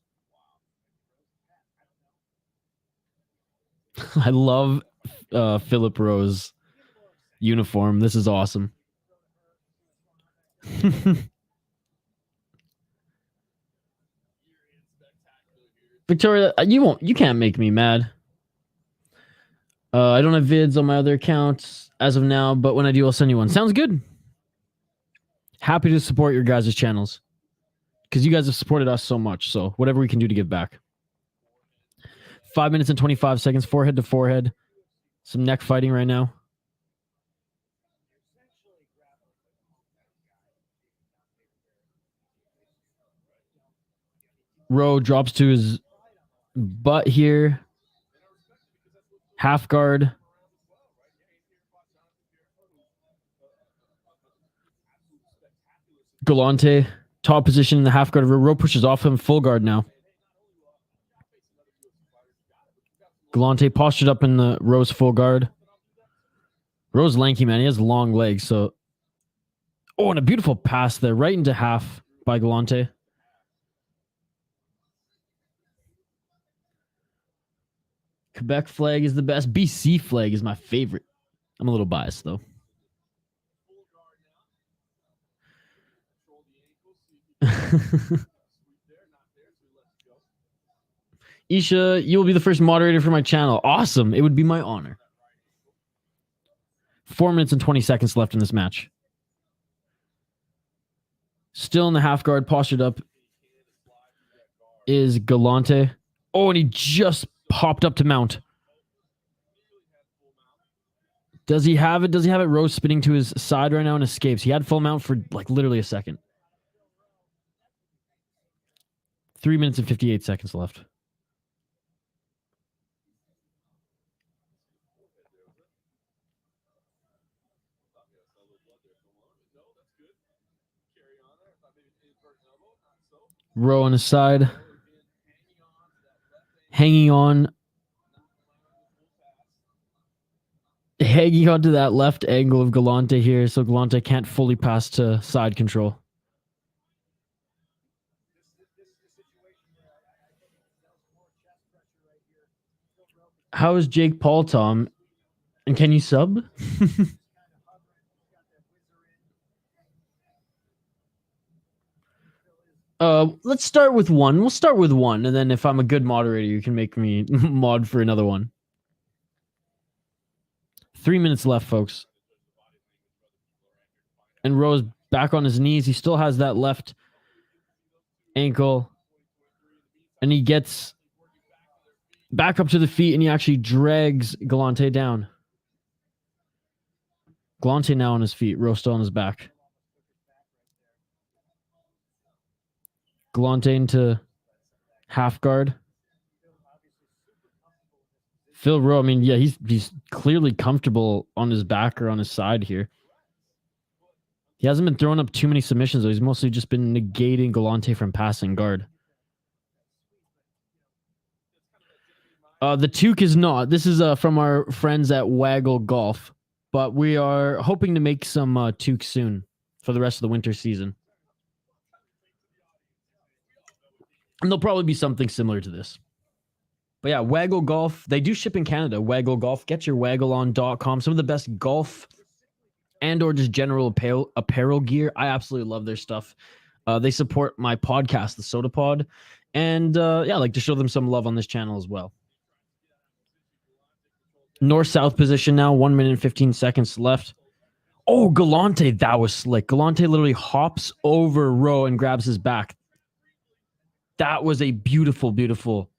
I love Philip Rowe's uniform. This is awesome. Victoria, you can't make me mad. I don't have vids on my other accounts as of now, but when I do, I'll send you one. Sounds good. Happy to support your guys' channels because you guys have supported us so much. So whatever we can do to give back. 5 minutes and 25 seconds, forehead to forehead. Some neck fighting right now. Rowe drops to his butt here. Half guard. Galanti, top position in the half guard. Rowe pushes off him, full guard now. Galanti postured up in the Rowe's full guard. Rowe's lanky, man. He has long legs, so... Oh, and a beautiful pass there, right into half by Galanti. Quebec flag is the best. BC flag is my favorite. I'm a little biased, though. Isha, you will be the first moderator for my channel. Awesome. It would be my honor. 4 minutes and 20 seconds left in this match. Still in the half guard, postured up is Galanti. Oh, and he just popped up to mount. Does he have it? Does he have it? Rowe spinning to his side right now and escapes. He had full mount for like literally a second. 3 minutes and 58 seconds left. Rowe on his side. Hanging on. Hanging on to that left angle of Galanti here, so Galanti can't fully pass to side control. How is Jake Paul, Tom? And can you sub? Let's start with one. We'll start with one, and then if I'm a good moderator, you can make me mod for another one. 3 minutes left, folks. And Rowe's back on his knees. He still has that left ankle. And he gets back up to the feet, and he actually drags Galanti down. Galanti now on his feet. Rowe still on his back. Galanti into half guard. Phil Rowe, I mean, yeah, he's clearly comfortable on his back or on his side here. He hasn't been throwing up too many submissions, though. He's mostly just been negating Galanti from passing guard. The toque is not. This is from our friends at Waggle Golf, but we are hoping to make some toque soon for the rest of the winter season. And there'll probably be something similar to this. But yeah, Waggle Golf, they do ship in Canada. Waggle Golf, get your waggleon.com. Some of the best golf and or just general apparel gear. I absolutely love their stuff. They support my podcast, The Soda Pod. And yeah, I like to show them some love on this channel as well. North-south position now, 1 minute and 15 seconds left. Oh, Galanti, that was slick. Galanti literally hops over Rowe and grabs his back. That was a beautiful, beautiful.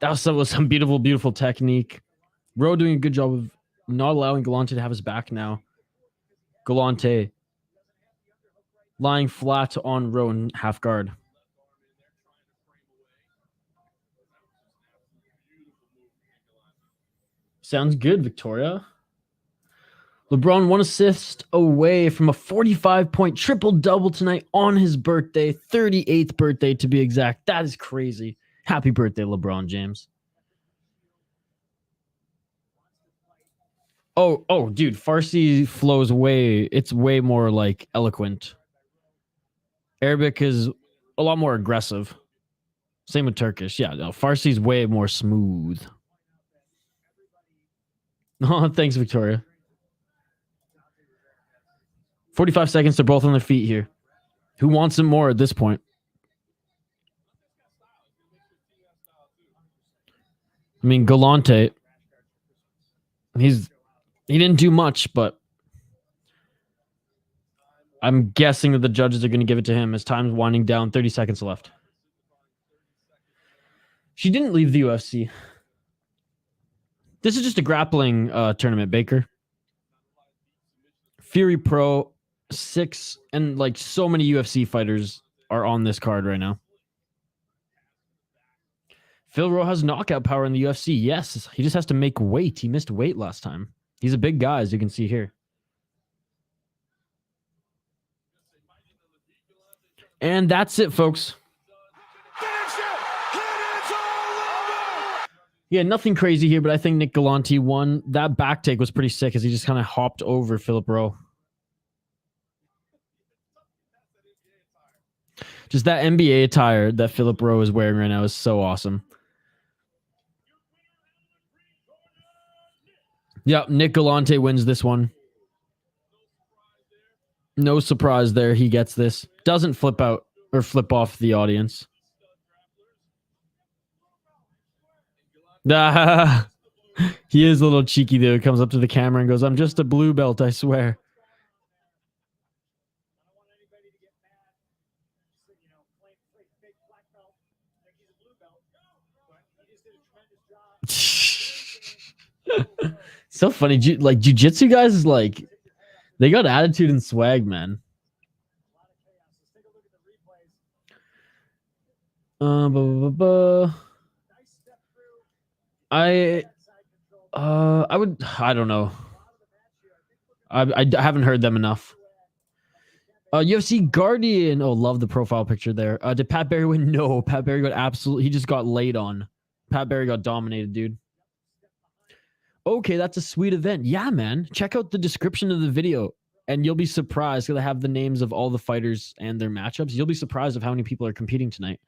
That was some beautiful, beautiful technique. Rowe doing a good job of not allowing Galanti to have his back now. Galanti lying flat on Rowe in half guard. Sounds good, Victoria. LeBron 1 assist away from a 45-point triple-double tonight on his birthday, 38th birthday to be exact. That is crazy. Happy birthday, LeBron James. Oh, dude, Farsi flows it's way more like eloquent. Arabic is a lot more aggressive. Same with Turkish. Yeah, no, Farsi's way more smooth. Oh, thanks, Victoria. 45 seconds. They're both on their feet here. Who wants it more at this point? I mean, Galanti, he didn't do much, but I'm guessing that the judges are going to give it to him as time's winding down. 30 seconds left. She didn't leave the UFC. This is just a grappling tournament, Baker. Fury Pro 6 and like so many UFC fighters are on this card right now. Phil Rowe has knockout power in the UFC. Yes, he just has to make weight. He missed weight last time. He's a big guy, as you can see here. And that's it, folks. Yeah, nothing crazy here, but I think Nick Galanti won. That back take was pretty sick as he just kind of hopped over Philip Rowe. Just that NBA attire that Philip Rowe is wearing right now is so awesome. Yep, Nick Galanti wins this one. No surprise there. He gets this. Doesn't flip out or flip off the audience. He is a little cheeky though. He comes up to the camera and goes, "I'm just a blue belt, I swear." So funny. Like jiu-jitsu guys is like, they got attitude and swag, man. I don't know. I haven't heard them enough. UFC Guardian. Oh, love the profile picture there. Did Pat Barry win? No, Pat Barry got absolutely. He just got laid on. Pat Barry got dominated, dude. Okay, that's a sweet event. Yeah, man. Check out the description of the video, and you'll be surprised because I have the names of all the fighters and their matchups. You'll be surprised of how many people are competing tonight.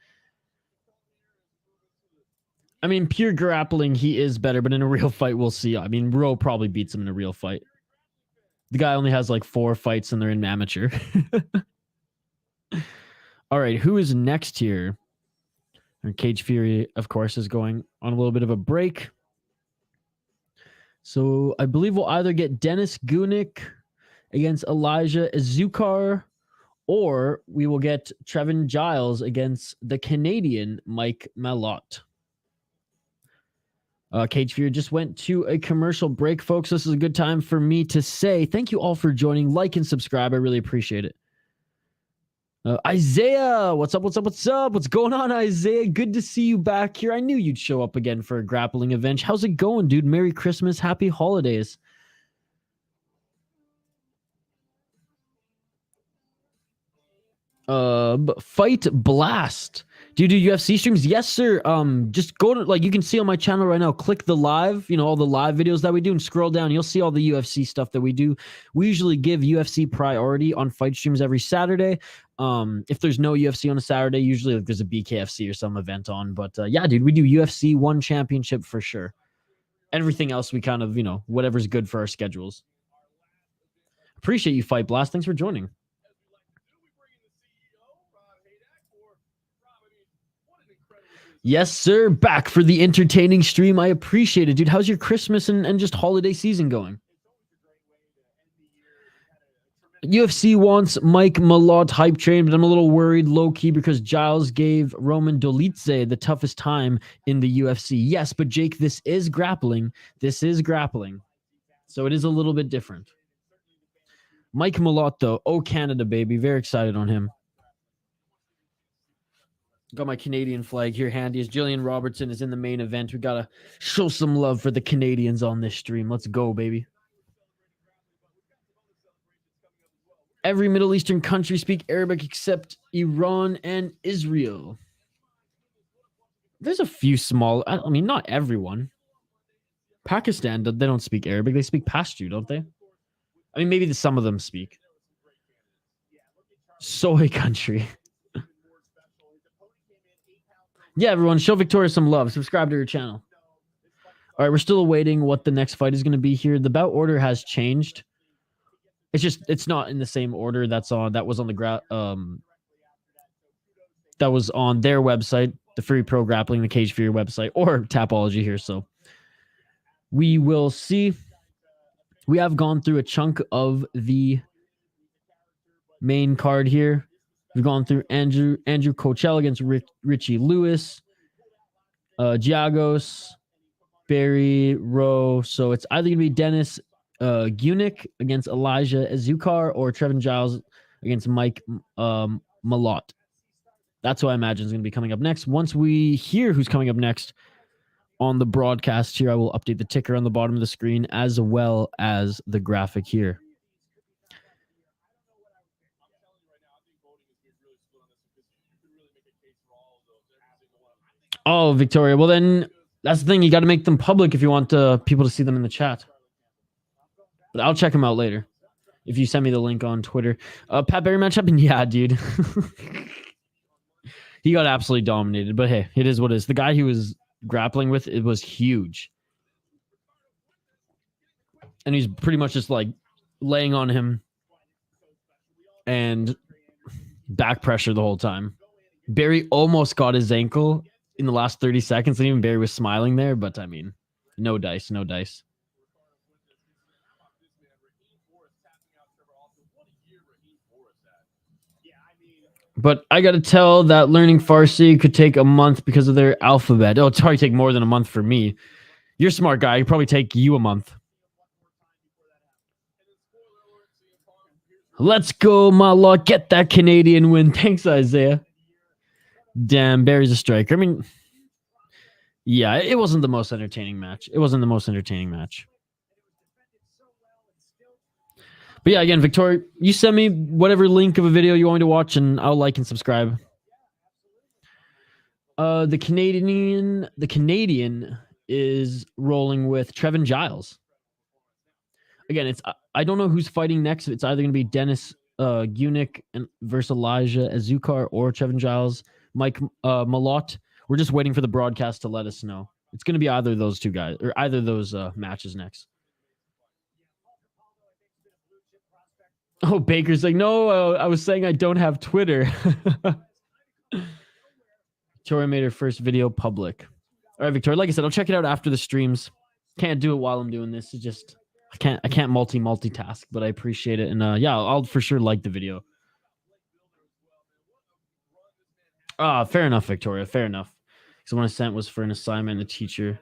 I mean, pure grappling, he is better, but in a real fight, we'll see. I mean, Rowe probably beats him in a real fight. The guy only has like 4 fights and they're in amateur. All right, who is next here? And Cage Fury, of course, is going on a little bit of a break. So I believe we'll either get Denis Gunic against Elijah Ezucar, or we will get Trevin Giles against the Canadian Mike Malott. Cage Fury just went to a commercial break, folks. This is a good time for me to say thank you all for joining. Like and subscribe. I really appreciate it. Isaiah, what's up? What's up? What's up? What's going on, Isaiah? Good to see you back here. I knew you'd show up again for a grappling event. How's it going, dude? Merry Christmas. Happy holidays. Fight Blast. Do you do UFC streams? Yes, sir. Just go to, like, you can see on my channel right now, click the live, you know, all the live videos that we do, and scroll down. You'll see all the UFC stuff that we do. We usually give UFC priority on fight streams every Saturday. If there's no UFC on a Saturday, usually like there's a BKFC or some event on. But yeah, dude, we do UFC 1 championship for sure. Everything else, we kind of, you know, whatever's good for our schedules. Appreciate you, Fight Blast. Thanks for joining. Yes, sir. Back for the entertaining stream. I appreciate it, dude. How's your Christmas and just holiday season going? UFC wants Mike Malott hype train, but I'm a little worried low-key because Giles gave Roman Dolidze the toughest time in the UFC. Yes, but Jake, this is grappling. This is grappling. So it is a little bit different. Mike Malott, though. Oh, Canada, baby. Very excited on him. Got my Canadian flag here handy as Gillian Robertson is in the main event. We got to show some love for the Canadians on this stream. Let's go, baby. Every Middle Eastern country speak Arabic except Iran and Israel. There's a few small, I mean, not everyone. Pakistan, they don't speak Arabic. They speak Pashto, don't they? I mean, maybe some of them speak. Soy country. Yeah, everyone, show Victoria some love. Subscribe to her channel. All right, we're still awaiting what the next fight is going to be here. The bout order has changed. It's not in the same order that was on that was on their website, the Free Pro Grappling, the Cage Fury website, or Tapology here. So we will see. We have gone through a chunk of the main card here. We've gone through Andrew Kochel against Richie Lewis, Giagos, Barry, Rowe. So it's either going to be Denis Gunic against Elijah Ezucar or Trevin Giles against Mike Malott. That's who I imagine is going to be coming up next. Once we hear who's coming up next on the broadcast here, I will update the ticker on the bottom of the screen as well as the graphic here. Oh, Victoria. Well, then that's the thing. You got to make them public if you want people to see them in the chat. But I'll check them out later if you send me the link on Twitter. Pat Barry matchup, and yeah, dude. He got absolutely dominated. But hey, it is what it is. The guy he was grappling with, it was huge. And he's pretty much just like laying on him and back pressure the whole time. Barry almost got his ankle in the last 30 seconds, and even Barry was smiling there, but I mean, no dice. But I got to tell that learning Farsi could take a month because of their alphabet. It'll probably take more than a month for me. You're a smart guy. It'll probably take you a month. Let's go, Malott. Get that Canadian win. Thanks, Isaiah. Damn, Barry's a striker. I mean, yeah, it wasn't the most entertaining match. But yeah, again, Victoria, you send me whatever link of a video you want me to watch, and I'll like and subscribe. The Canadian is rolling with Trevin Giles. Again, I don't know who's fighting next. It's either going to be Denis Gunic versus Elijah Ezucar or Trevin Giles, Mike Malott. We're just waiting for the broadcast to let us know. It's going to be either of those two guys or either of those matches next. Oh, Baker's like, no, I was saying I don't have Twitter. Victoria made her first video public. All right, Victoria, like I said, I'll check it out after the streams. Can't do it while I'm doing this. It's just I can't multitask, but I appreciate it. And yeah, I'll for sure like the video. Fair enough, Victoria. Fair enough. Because the one I sent was for an assignment and the teacher.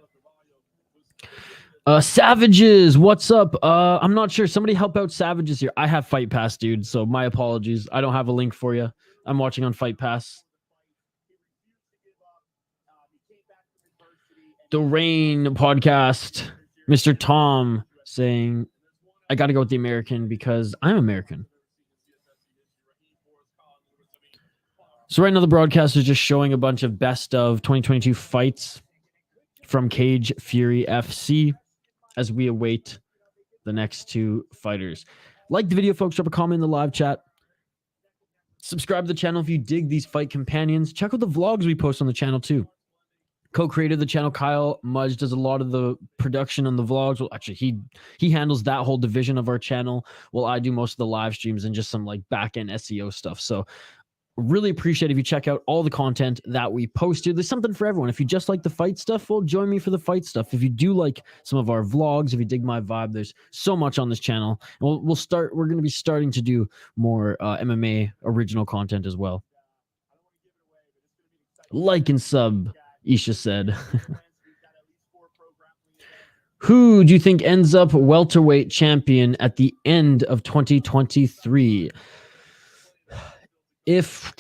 Savages, what's up? I'm not sure. Somebody help out Savages here. I have Fight Pass, dude, so my apologies. I don't have a link for you. I'm watching on Fight Pass. The Rain podcast, Mr. Tom saying, I got to go with the American because I'm American. So right now the broadcast is just showing a bunch of best of 2022 fights from Cage Fury FC as we await the next two fighters. Like the video, folks. Drop a comment in the live chat. Subscribe to the channel if you dig these fight companions. Check out the vlogs we post on the channel too. Co-creator of the channel, Kyle Mudge, does a lot of the production on the vlogs. Well, actually, he handles that whole division of our channel, while I do most of the live streams and just some like back-end SEO stuff. So really appreciate if you check out all the content that we post here. There's something for everyone. If you just like the fight stuff, well, join me for the fight stuff. If you do like some of our vlogs, if you dig my vibe, there's so much on this channel. And we're going to be starting to do more MMA original content as well. Like and sub, Isha said. Who do you think ends up welterweight champion at the end of 2023? If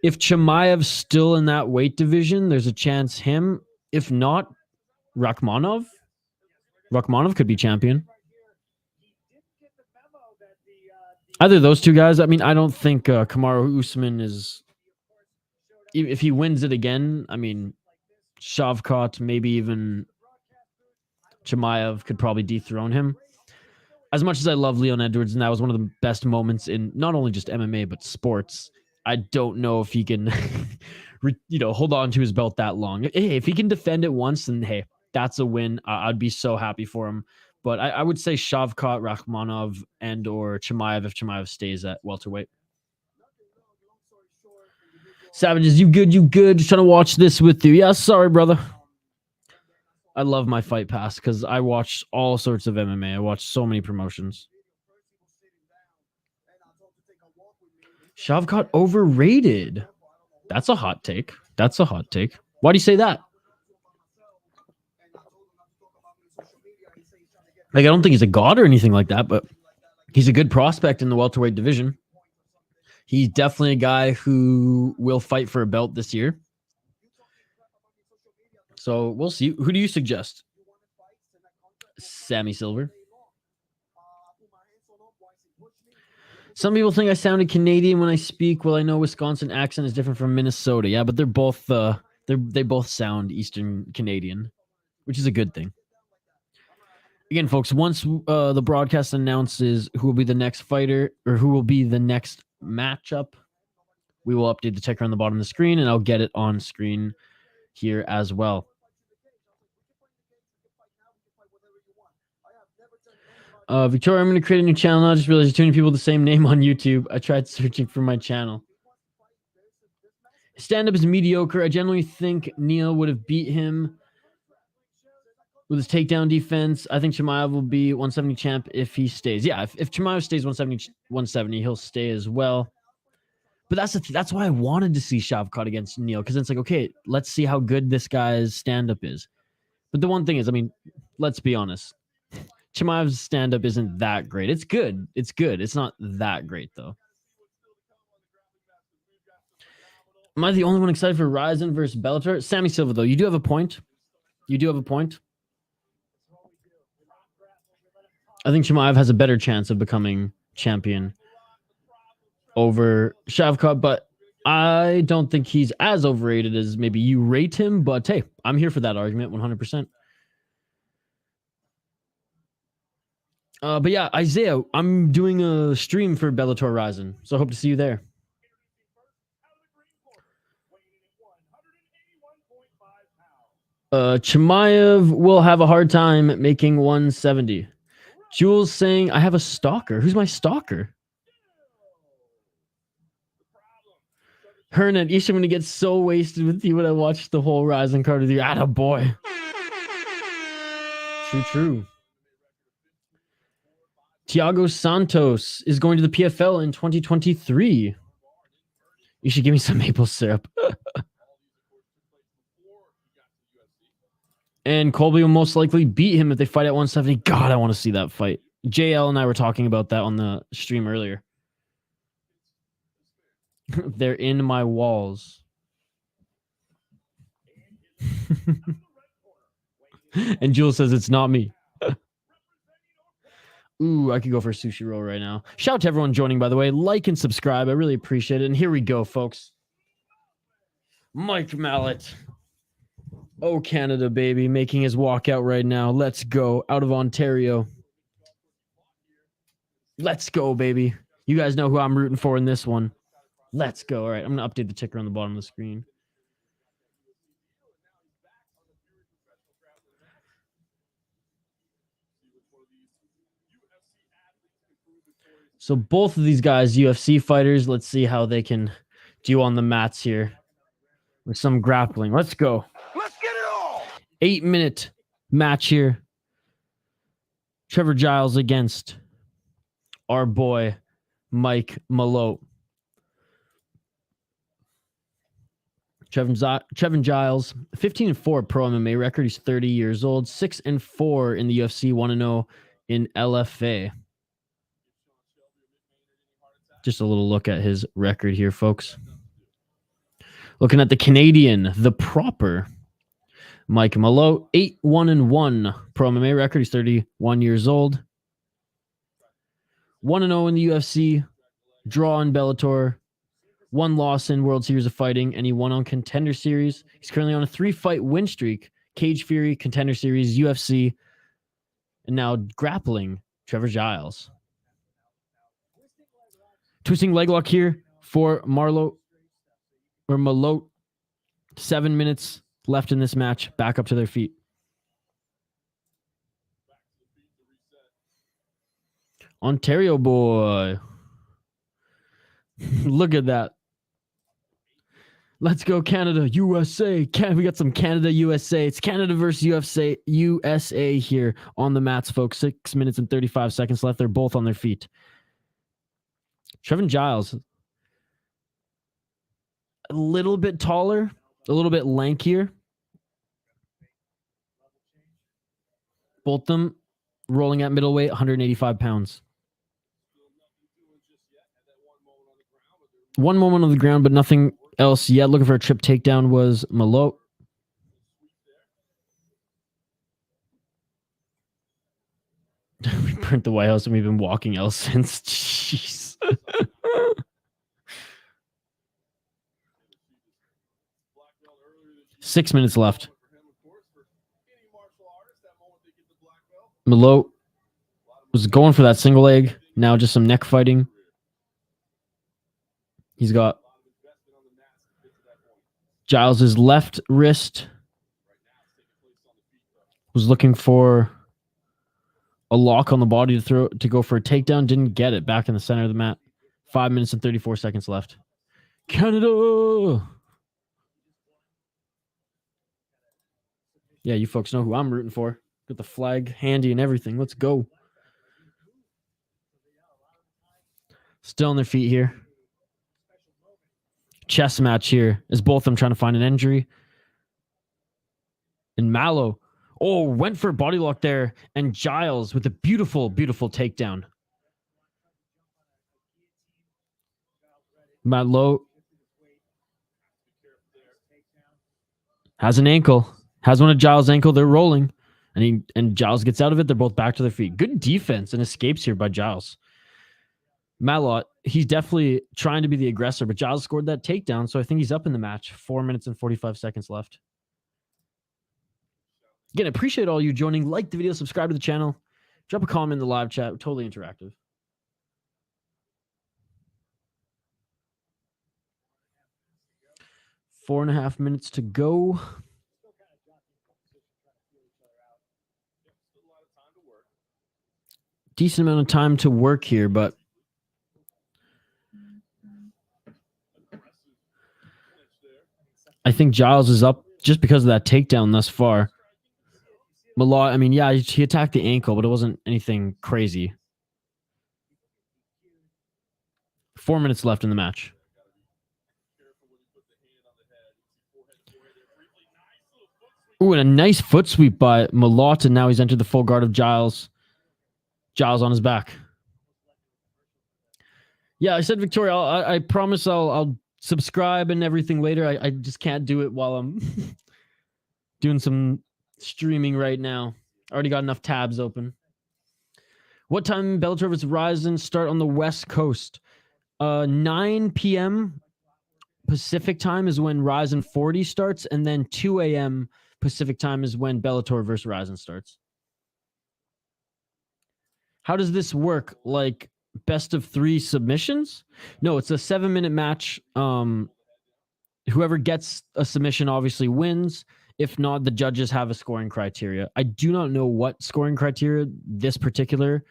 Chimaev's still in that weight division, there's a chance him. If not, Rakhmonov could be champion. Either those two guys. I mean, I don't think Kamaru Usman is. If he wins it again, I mean, Shavkat, maybe even Chimaev could probably dethrone him. As much as I love Leon Edwards, and that was one of the best moments in not only just MMA, but sports, I don't know if he can, hold on to his belt that long. Hey, if he can defend it once, then hey, that's a win. I'd be so happy for him. But I would say Shavkat, Rakhmonov, and or Chimaev if Chimaev stays at welterweight. Savages, you good? You good? Just trying to watch this with you. Yeah, sorry, brother. I love my Fight Pass because I watch all sorts of MMA. I watch so many promotions. Shavkat overrated. That's a hot take. That's a hot take. Why do you say that? Like, I don't think he's a god or anything like that, but he's a good prospect in the welterweight division. He's definitely a guy who will fight for a belt this year. So we'll see. Who do you suggest? Sammy Silver. Some people think I sounded Canadian when I speak. Well, I know Wisconsin accent is different from Minnesota. Yeah, but they're both they both sound Eastern Canadian, which is a good thing. Again, folks, once the broadcast announces who will be the next fighter or who will be the next matchup, we will update the ticker on the bottom of the screen, and I'll get it on screen here as well. Victoria, I'm going to create a new channel. I just realized there's too many people with the same name on YouTube. I tried searching for my channel. Stand-up is mediocre. I generally think Neil would have beat him with his takedown defense. I think Chimaev will be 170 champ if he stays. Yeah, if Chimaev stays 170, he'll stay as well. But that's why I wanted to see Shavkat against Neil, because it's like, okay, let's see how good this guy's stand-up is. But the one thing is, I mean, let's be honest. Chimaev's stand-up isn't that great. It's good. It's good. It's not that great, though. Am I the only one excited for Ryzen versus Bellator? Sammy Silva, though, you do have a point. You do have a point. I think Chimaev has a better chance of becoming champion over Shavkat, but I don't think he's as overrated as maybe you rate him. But hey, I'm here for that argument 100%. But yeah, Isaiah, I'm doing a stream for Bellator Ryzen, so I hope to see you there. Chimaev will have a hard time making 170. Jules saying, I have a stalker. Who's my stalker? Hernan, Isha, I'm going to get so wasted with you when I watch the whole Ryzen card with you. Attaboy. True. Thiago Santos is going to the PFL in 2023. You should give me some maple syrup. And Colby will most likely beat him if they fight at 170. God, I want to see that fight. JL and I were talking about that on the stream earlier. They're in my walls. And Jules says it's not me. Ooh, I could go for a sushi roll right now. Shout out to everyone joining, by the way. Like and subscribe. I really appreciate it. And here we go, folks. Mike Malott. Oh, Canada, baby. Making his walkout right now. Let's go. Out of Ontario. Let's go, baby. You guys know who I'm rooting for in this one. Let's go. All right, I'm going to update the ticker on the bottom of the screen. So both of these guys, UFC fighters, let's see how they can do on the mats here with some grappling. Let's go. Let's get it all. 8-minute match here. Trevor Giles against our boy, Mike Malott. Trevin Giles, 15-4 pro MMA record. He's 30 years old, 6-4 in the UFC, 1-0 in LFA. Just a little look at his record here, folks. Looking at the Canadian, the proper Mike Malott, 8-1-1 pro MMA record. He's 31 years old. 1-0 in the UFC, draw in Bellator, 1 loss in World Series of Fighting, and he won on Contender Series. He's currently on a 3-fight win streak. Cage Fury, Contender Series, UFC, and now grappling Trevor Giles. Twisting leg lock here for Malott. 7 minutes left in this match. Back up to their feet. Ontario boy. Look at that. Let's go Canada, USA. We got some Canada, USA. It's Canada versus USA here on the mats, folks. 6 minutes and 35 seconds left. They're both on their feet. Trevin Giles. A little bit taller, a little bit lankier. Both of them rolling at middleweight, 185 pounds. One moment on the ground, but nothing else yet. Looking for a trip takedown was Malott. We burnt the White House and we've been walking else since. Jeez. 6 minutes left. Malott was going for that single leg. Now just some neck fighting. He's got Giles' left wrist. Was looking for a lock on the body to go for a takedown. Didn't get it. Back in the center of the mat. 5 minutes and 34 seconds left. Canada! Yeah, you folks know who I'm rooting for. Got the flag handy and everything. Let's go. Still on their feet here. Chess match here is both of them trying to find an injury. And Malott, went for a body lock there. And Giles with a beautiful, beautiful takedown. Malott has an ankle. Has one of Giles' ankle. They're rolling. And Giles gets out of it. They're both back to their feet. Good defense and escapes here by Giles. Malott, he's definitely trying to be the aggressor, but Giles scored that takedown, so I think he's up in the match. 4 minutes and 45 seconds left. Again, I appreciate all you joining. Like the video, subscribe to the channel. Drop a comment in the live chat. Totally interactive. Four and a half minutes to go. Decent amount of time to work here, but I think Giles is up just because of that takedown thus far. Malott, I mean, yeah, he attacked the ankle, but it wasn't anything crazy. 4 minutes left in the match. Ooh, and a nice foot sweep by Malott, and now he's entered the full guard of Giles. Giles on his back. Yeah, I said Victoria, I promise I'll subscribe and everything later. I just can't do it while I'm doing some streaming right now. Already got enough tabs open. What time Bellator vs. Rizin start on the West Coast? 9 p.m. Pacific time is when Rizin 40 starts, and then 2 a.m. Pacific time is when Bellator vs. Rizin starts. How does this work? Like best of 3 submissions? No, it's a 7-minute match. Whoever gets a submission obviously wins. If not, the judges have a scoring criteria. I do not know what scoring criteria this particular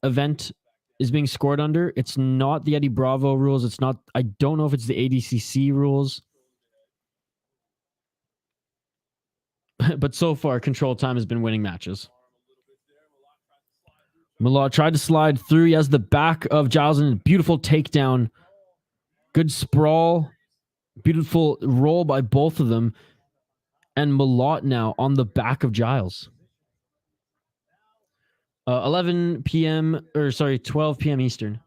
event is being scored under. It's not the Eddie Bravo rules. It's not, I don't know if it's the ADCC rules. But so far, Control Time has been winning matches. Malott tried to slide through. He has the back of Giles and a beautiful takedown. Good sprawl. Beautiful roll by both of them. And Malott now on the back of Giles. 11 p.m. or sorry, 12 p.m. Eastern.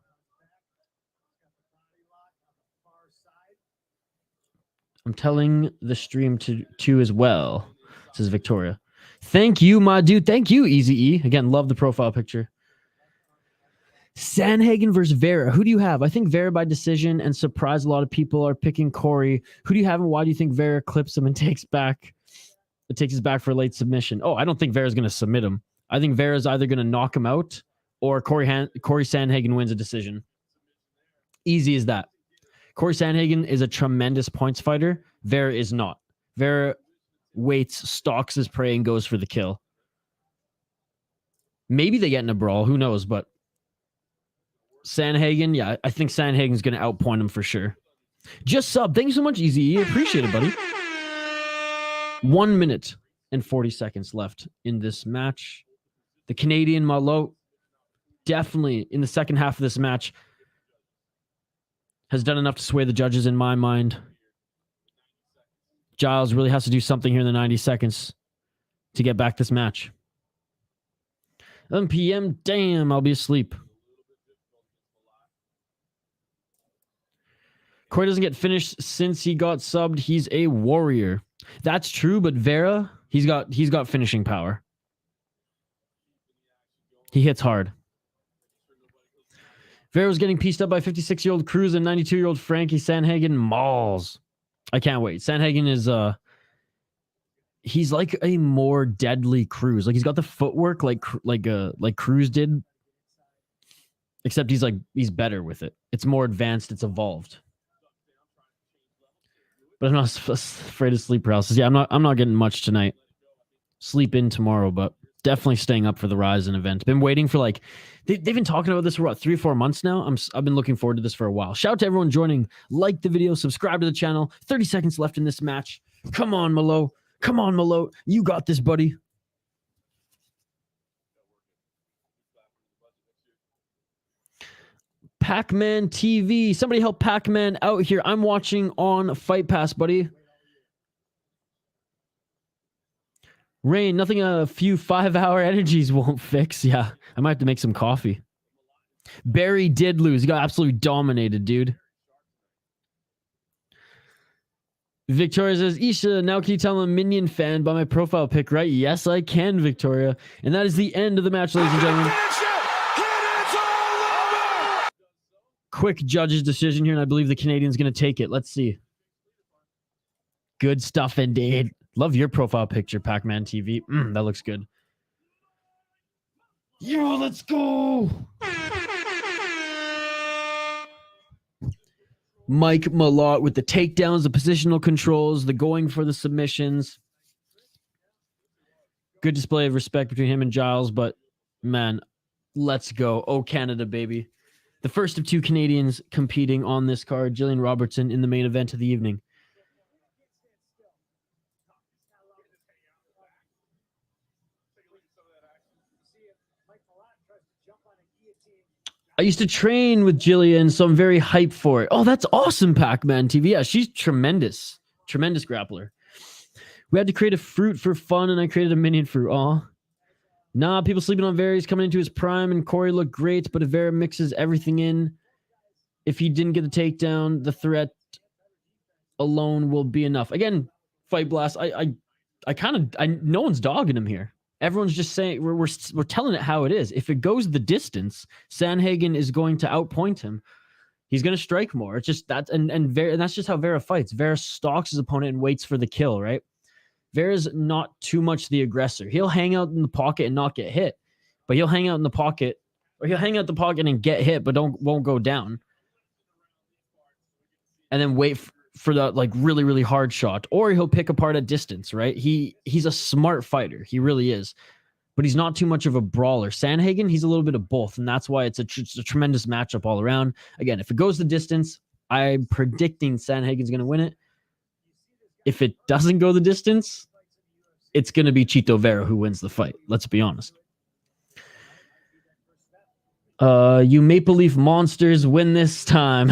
I'm telling the stream to as well, says Victoria. Thank you, my dude. Thank you, Easy E. Again, love the profile picture. Sandhagen versus Vera. Who do you have? I think Vera by decision, and surprise, a lot of people are picking Corey. Who do you have, and why do you think Vera clips him and takes his back for a late submission? Oh, I don't think Vera's going to submit him. I think Vera's either going to knock him out or Corey Sandhagen wins a decision. Easy as that. Corey Sandhagen is a tremendous points fighter. Vera is not. Vera waits, stalks his prey, and goes for the kill. Maybe they get in a brawl. Who knows? But Sandhagen, yeah, I think Sandhagen's going to outpoint him for sure. Just sub. Thank you so much, Easy. Appreciate it, buddy. 1 minute and 40 seconds left in this match. The Canadian Malott definitely in the second half of this match has done enough to sway the judges in my mind. Giles really has to do something here in the 90 seconds to get back this match. 11 p.m. Damn, I'll be asleep. Corey doesn't get finished since he got subbed. He's a warrior. That's true, but Vera, he's got finishing power. He hits hard. Vera was getting pieced up by 56-year-old Preux and 92-year-old Frankie. Sandhagen mauls. I can't wait. Sandhagen is he's like a more deadly Preux. Like he's got the footwork like Preux did, except he's better with it. It's more advanced. It's evolved. But I'm not afraid of sleep paralysis. Yeah, I'm not getting much tonight. Sleep in tomorrow, but definitely staying up for the Ryzen event. Been waiting for they've been talking about this for what, 3 or 4 months now. I've been looking forward to this for a while. Shout out to everyone joining. Like the video, subscribe to the channel. 30 seconds left in this match. Come on, Malott. Come on, Malott. You got this, buddy. Pac-Man TV. Somebody help Pac-Man out here. I'm watching on Fight Pass, buddy. Rain, nothing a few 5-hour energies won't fix. Yeah, I might have to make some coffee. Barry did lose. He got absolutely dominated, dude. Victoria says, Isha, now can you tell I'm a Minion fan by my profile pic, right? Yes, I can, Victoria. And that is the end of the match, ladies and gentlemen. Quick judge's decision here, and I believe the Canadian's going to take it. Let's see. Good stuff indeed. Love your profile picture, Pac-Man TV. That looks good. Yo, let's go. Mike Malott with the takedowns, the positional controls, the going for the submissions. Good display of respect between him and Giles, but man, let's go. Oh, Canada, baby. The first of 2 Canadians competing on this card, Gillian Robertson in the main event of the evening. I used to train with Gillian, so I'm very hyped for it. Oh, that's awesome, Pac-Man TV. Yeah, she's tremendous. Tremendous grappler. We had to create a fruit for fun, and I created a minion fruit. Aw. Nah, people sleeping on Vera. He's coming into his prime, and Corey looked great, but if Vera mixes everything in, if he didn't get the takedown, the threat alone will be enough. Again, Fight Blast, no one's dogging him here. Everyone's just saying, we're telling it how it is. If it goes the distance, Sandhagen is going to outpoint him. He's going to strike more. It's just that, and that's just how Vera fights. Vera stalks his opponent and waits for the kill, right? Vera's not too much the aggressor. He'll hang out in the pocket and not get hit, but he'll hang out in the pocket, or he'll hang out the pocket and get hit, but won't go down. And then wait for the really, really hard shot, or he'll pick apart at distance, right? He's a smart fighter. He really is, but he's not too much of a brawler. Sandhagen, he's a little bit of both, and that's why it's a tremendous matchup all around. Again, if it goes the distance, I'm predicting Sandhagen's going to win it. If it doesn't go the distance, it's going to be Chito Vera who wins the fight. Let's be honest. You Maple Leaf monsters win this time.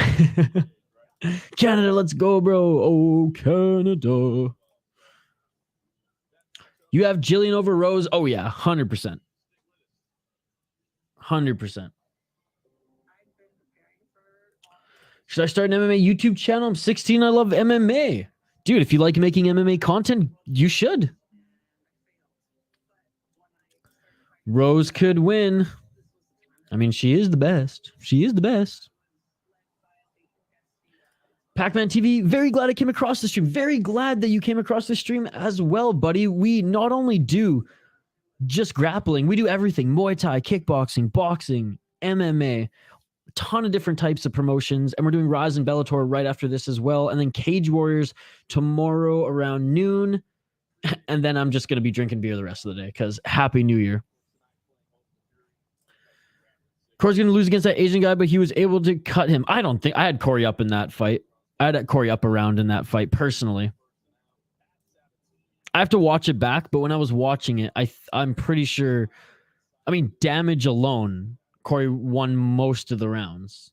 Canada, let's go, bro. Oh, Canada. You have Gillian over Rose? Oh, yeah, 100%. 100%. Should I start an MMA YouTube channel? I'm 16. I love MMA. Dude, if you like making MMA content, you should. Rose could win. I mean, she is the best. She is the best. Pac-Man TV, very glad I came across the stream. Very glad that you came across the stream as well, buddy. We not only do just grappling, we do everything. Muay Thai, kickboxing, boxing, MMA, ton of different types of promotions, and we're doing Rise and Bellator right after this as well, and then Cage Warriors tomorrow around noon, and then I'm just going to be drinking beer the rest of the day because Happy New Year. Corey's going to lose against that Asian guy, but he was able to cut him. I don't think I had Corey up in that fight. I had Corey up around in that fight personally. I have to watch it back, but when I was watching it, I'm pretty sure, I mean, damage alone, Corey won most of the rounds.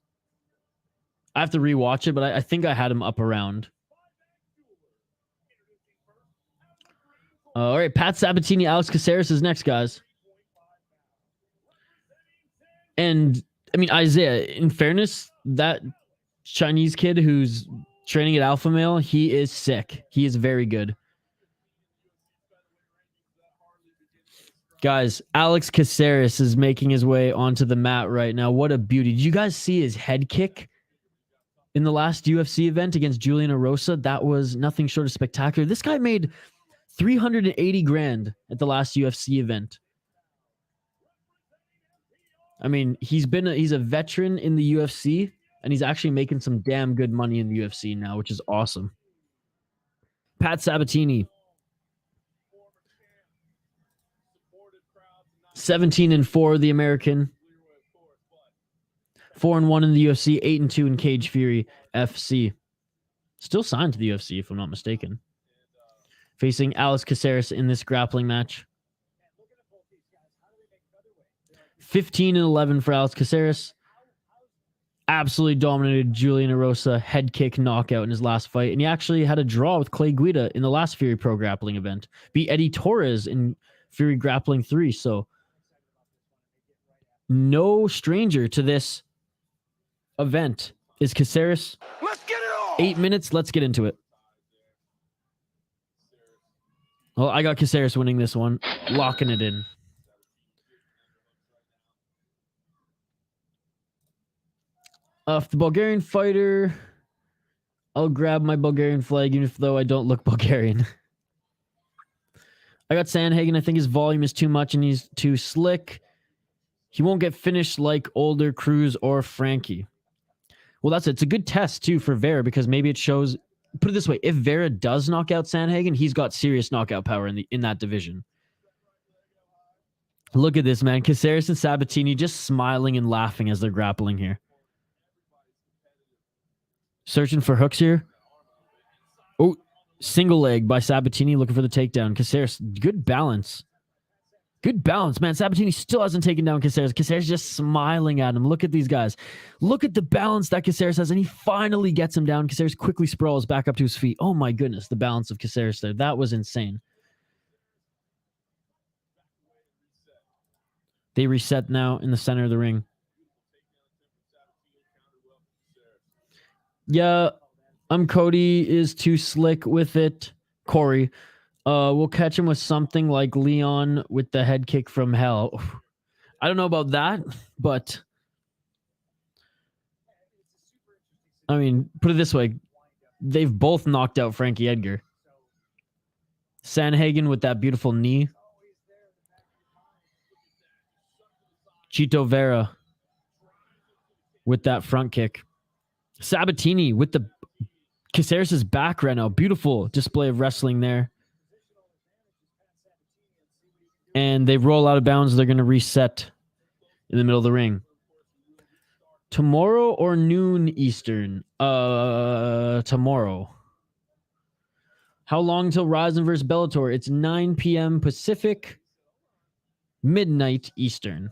I have to rewatch it, but I think I had him up around. All right, Pat Sabatini, Alex Caceres is next, guys. And, I mean, Isaiah, in fairness, that Chinese kid who's training at Alpha Male, he is sick. He is very good. Guys, Alex Caceres is making his way onto the mat right now. What a beauty. Did you guys see his head kick in the last UFC event against Julian Erosa? That was nothing short of spectacular. This guy made 380 grand at the last UFC event. I mean, he's a veteran in the UFC, and he's actually making some damn good money in the UFC now, which is awesome. Pat Sabatini, 17-4, the American. 4-1 in the UFC, 8-2 in Cage Fury FC. Still signed to the UFC, if I'm not mistaken. Facing Alex Caceres in this grappling match. 15-11 for Alex Caceres. Absolutely dominated Julian Erosa, head kick knockout in his last fight. And he actually had a draw with Clay Guida in the last Fury Pro grappling event. Beat Eddie Torres in Fury Grappling 3. So no stranger to this event is Caceres. Let's get it on! 8 minutes. Let's get into it. Well, I got Caceres winning this one. Locking it in. Off the Bulgarian fighter, I'll grab my Bulgarian flag, even if though I don't look Bulgarian. I got Sandhagen. I think his volume is too much and he's too slick. He won't get finished like older Cruz or Frankie. Well, that's it. It's a good test, too, for Vera, because maybe it shows... Put it this way. If Vera does knock out Sandhagen, he's got serious knockout power in that division. Look at this, man. Caceres and Sabatini just smiling and laughing as they're grappling here. Searching for hooks here. Oh, single leg by Sabatini looking for the takedown. Caceres, good balance. Good balance, man. Sabatini still hasn't taken down Caceres. Caceres just smiling at him. Look at these guys. Look at the balance that Caceres has, and he finally gets him down. Caceres quickly sprawls back up to his feet. Oh my goodness, the balance of Caceres there. That was insane. They reset now in the center of the ring. Yeah, Cody is too slick with it. Corey. We'll catch him with something like Leon with the head kick from hell. I don't know about that, but I mean, put it this way. They've both knocked out Frankie Edgar. Sandhagen with that beautiful knee. Chito Vera with that front kick. Sabatini with the Caceres' back right now. Beautiful display of wrestling there. And they roll out of bounds. They're going to reset in the middle of the ring. Tomorrow or noon Eastern? Tomorrow. How long till Rizin versus Bellator? It's 9 p.m. Pacific, midnight Eastern.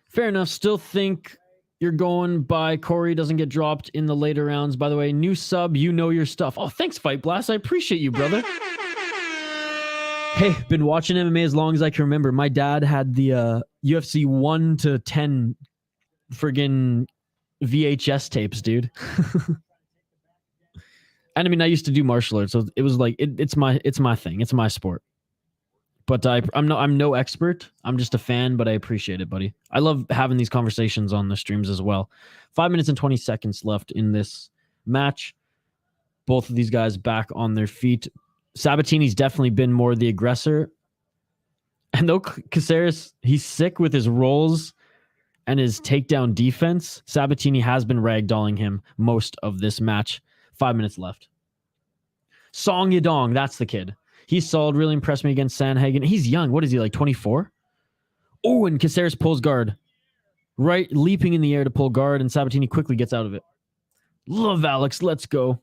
Fair enough. Still think you're going by Corey doesn't get dropped in the later rounds. By the way, new sub, you know your stuff. Oh, thanks, Fight Blast. I appreciate you, brother. Hey, been watching MMA as long as I can remember. My dad had the UFC 1 to 10 friggin' VHS tapes, dude. And I mean, I used to do martial arts, so it was like it's my thing. It's my sport. But I'm no expert. I'm just a fan, but I appreciate it, buddy. I love having these conversations on the streams as well. 5 minutes and 20 seconds left in this match. Both of these guys back on their feet. Sabatini's definitely been more the aggressor. And though Caceres, he's sick with his rolls and his takedown defense, Sabatini has been ragdolling him most of this match. 5 minutes left. Song Yadong, that's the kid. He's solid, really impressed me against Sandhagen. He's young. What is he, like 24? Oh, and Caceres pulls guard. Right, leaping in the air to pull guard, and Sabatini quickly gets out of it. Love Alex, let's go.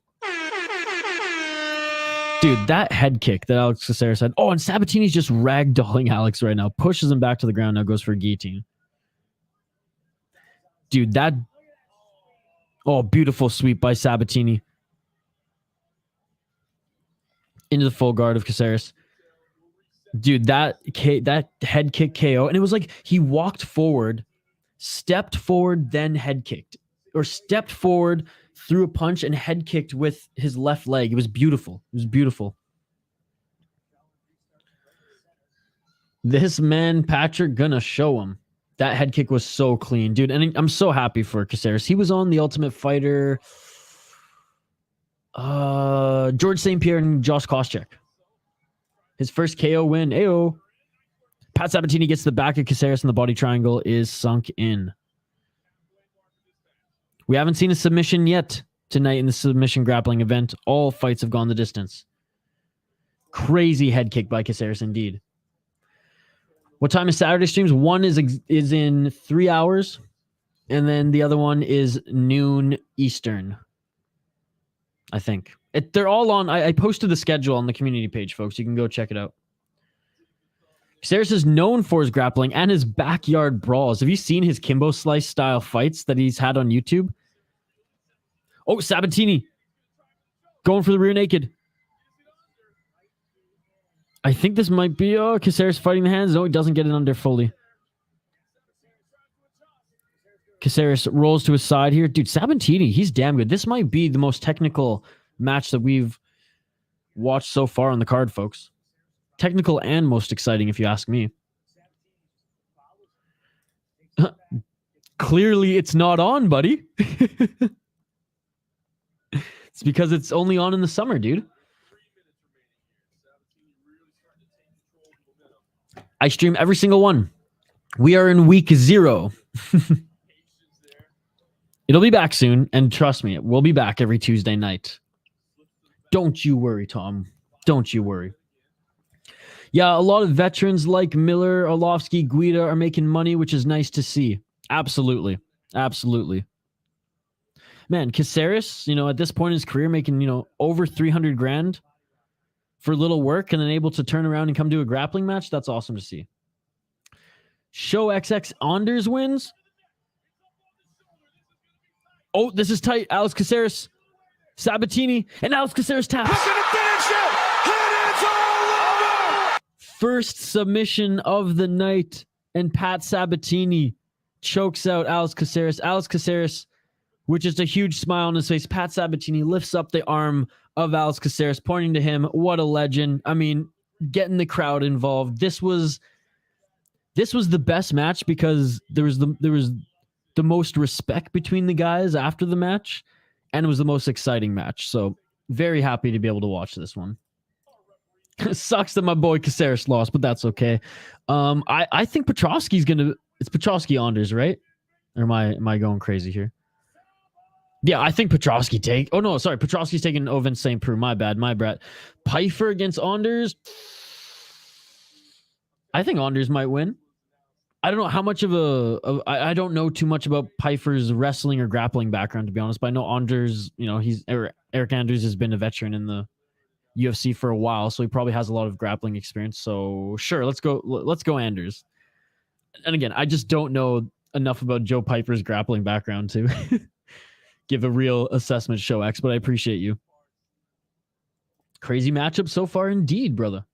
Dude, that head kick that Alex Caceres had. Oh, and Sabatini's just ragdolling Alex right now. Pushes him back to the ground, now goes for a guillotine. Dude, that... Oh, beautiful sweep by Sabatini. Into the full guard of Caceres. Dude, that head kick KO. And it was like he walked forward, stepped forward, then head kicked. Or stepped forward, threw a punch, and head kicked with his left leg. It was beautiful. It was beautiful. This man, Patrick, gonna show him. That head kick was so clean, dude. And I'm so happy for Caceres. He was on The Ultimate Fighter... George St. Pierre and Josh Koscheck. His first KO win. Ayo. Pat Sabatini gets the back of Caceres and the body triangle is sunk in. We haven't seen a submission yet tonight in the submission grappling event. All fights have gone the distance. Crazy head kick by Caceres indeed. What time is Saturday streams? One is in 3 hours, and then the other one is noon Eastern. I think. They're all on... I posted the schedule on the community page, folks. You can go check it out. Caceres is known for his grappling and his backyard brawls. Have you seen his Kimbo Slice style fights that he's had on YouTube? Oh, Sabatini. Going for the rear naked. I think this might be... Oh, Caceres fighting the hands. No, he doesn't get it under fully. Caceres rolls to his side here. Dude, Sabatini, he's damn good. This might be the most technical match that we've watched so far on the card, folks. Technical and most exciting, if you ask me. Clearly, it's not on, buddy. It's because it's only on in the summer, dude. I stream every single one. We are in week 0. It'll be back soon, and trust me, it will be back every Tuesday night. Don't you worry, Tom. Don't you worry. Yeah, a lot of veterans like Miller, Orlovsky, Guida are making money, which is nice to see. Absolutely. Absolutely. Man, Caceres, at this point in his career, making, over 300 grand for little work and then able to turn around and come to a grappling match. That's awesome to see. Show XX Anders wins. Oh, this is tight. Alex Caceres, Sabatini, and Alex Caceres taps. He's gonna finish it, and it's all over. First submission of the night, and Pat Sabatini chokes out Alex Caceres. Alex Caceres, with just a huge smile on his face, Pat Sabatini lifts up the arm of Alex Caceres, pointing to him. What a legend. I mean, getting the crowd involved. This was the best match because there was the most respect between the guys after the match, and it was the most exciting match. So very happy to be able to watch this one. Sucks that my boy Caceres lost, but that's okay. I think Petroski's it's Petroski Anders, right? Or am I going crazy here? Yeah, I think Petroski Petroski's taking Ovince St. Preux. My bad. Pyfer against Anders. I think Anders might win. I don't know how much of I don't know too much about Pyfer's wrestling or grappling background, to be honest, but I know Anders, Eryk Anders has been a veteran in the UFC for a while, so he probably has a lot of grappling experience. So sure, let's go Anders. And again, I just don't know enough about Joe Pyfer's grappling background to give a real assessment, Show X, but I appreciate you. Crazy matchup so far indeed, brother.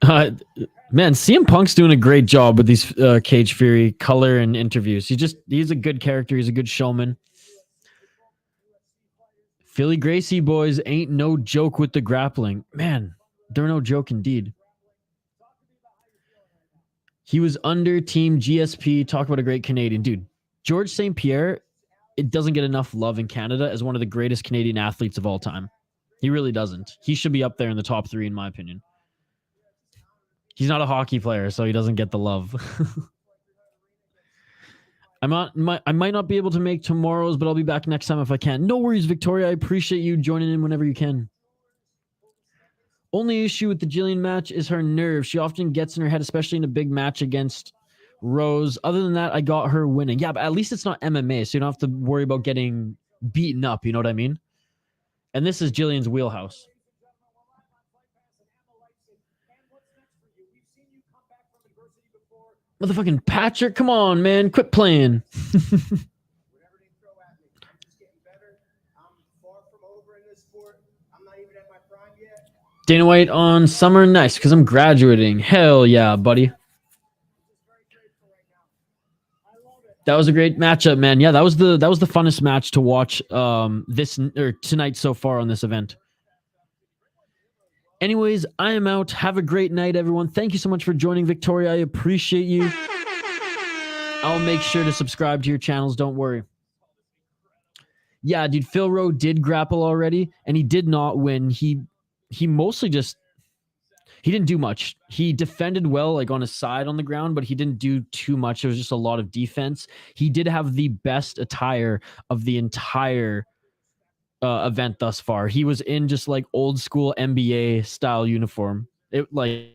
Man, CM Punk's doing a great job with these Cage Fury color and interviews. He's a good character. He's a good showman. Philly Gracie boys ain't no joke with the grappling. Man, they're no joke indeed. He was under Team GSP. Talk about a great Canadian. Dude, George St. Pierre, it doesn't get enough love in Canada as one of the greatest Canadian athletes of all time. He really doesn't. He should be up there in the top 3, in my opinion. He's not a hockey player, so he doesn't get the love. I might not be able to make tomorrow's, but I'll be back next time if I can. No worries, Victoria. I appreciate you joining in whenever you can. Only issue with the Gillian match is her nerves. She often gets in her head, especially in a big match against Rose. Other than that, I got her winning. Yeah, but at least it's not MMA, so you don't have to worry about getting beaten up. You know what I mean? And this is Gillian's wheelhouse. Motherfucking Patrick, come on, man. Quit playing. Dana White on summer, nice, because I'm graduating. Hell yeah, buddy. That was a great matchup, man. Yeah, that was the funnest match to watch this or tonight so far on this event. Anyways, I am out. Have a great night, everyone. Thank you so much for joining, Victoria. I appreciate you. I'll make sure to subscribe to your channels. Don't worry. Yeah, dude, Phil Rowe did grapple already, and he did not win. He mostly just he didn't do much. He defended well, like on his side on the ground, but he didn't do too much. It was just a lot of defense. He did have the best attire of the entire event thus far. He was in just like old school NBA style uniform. It like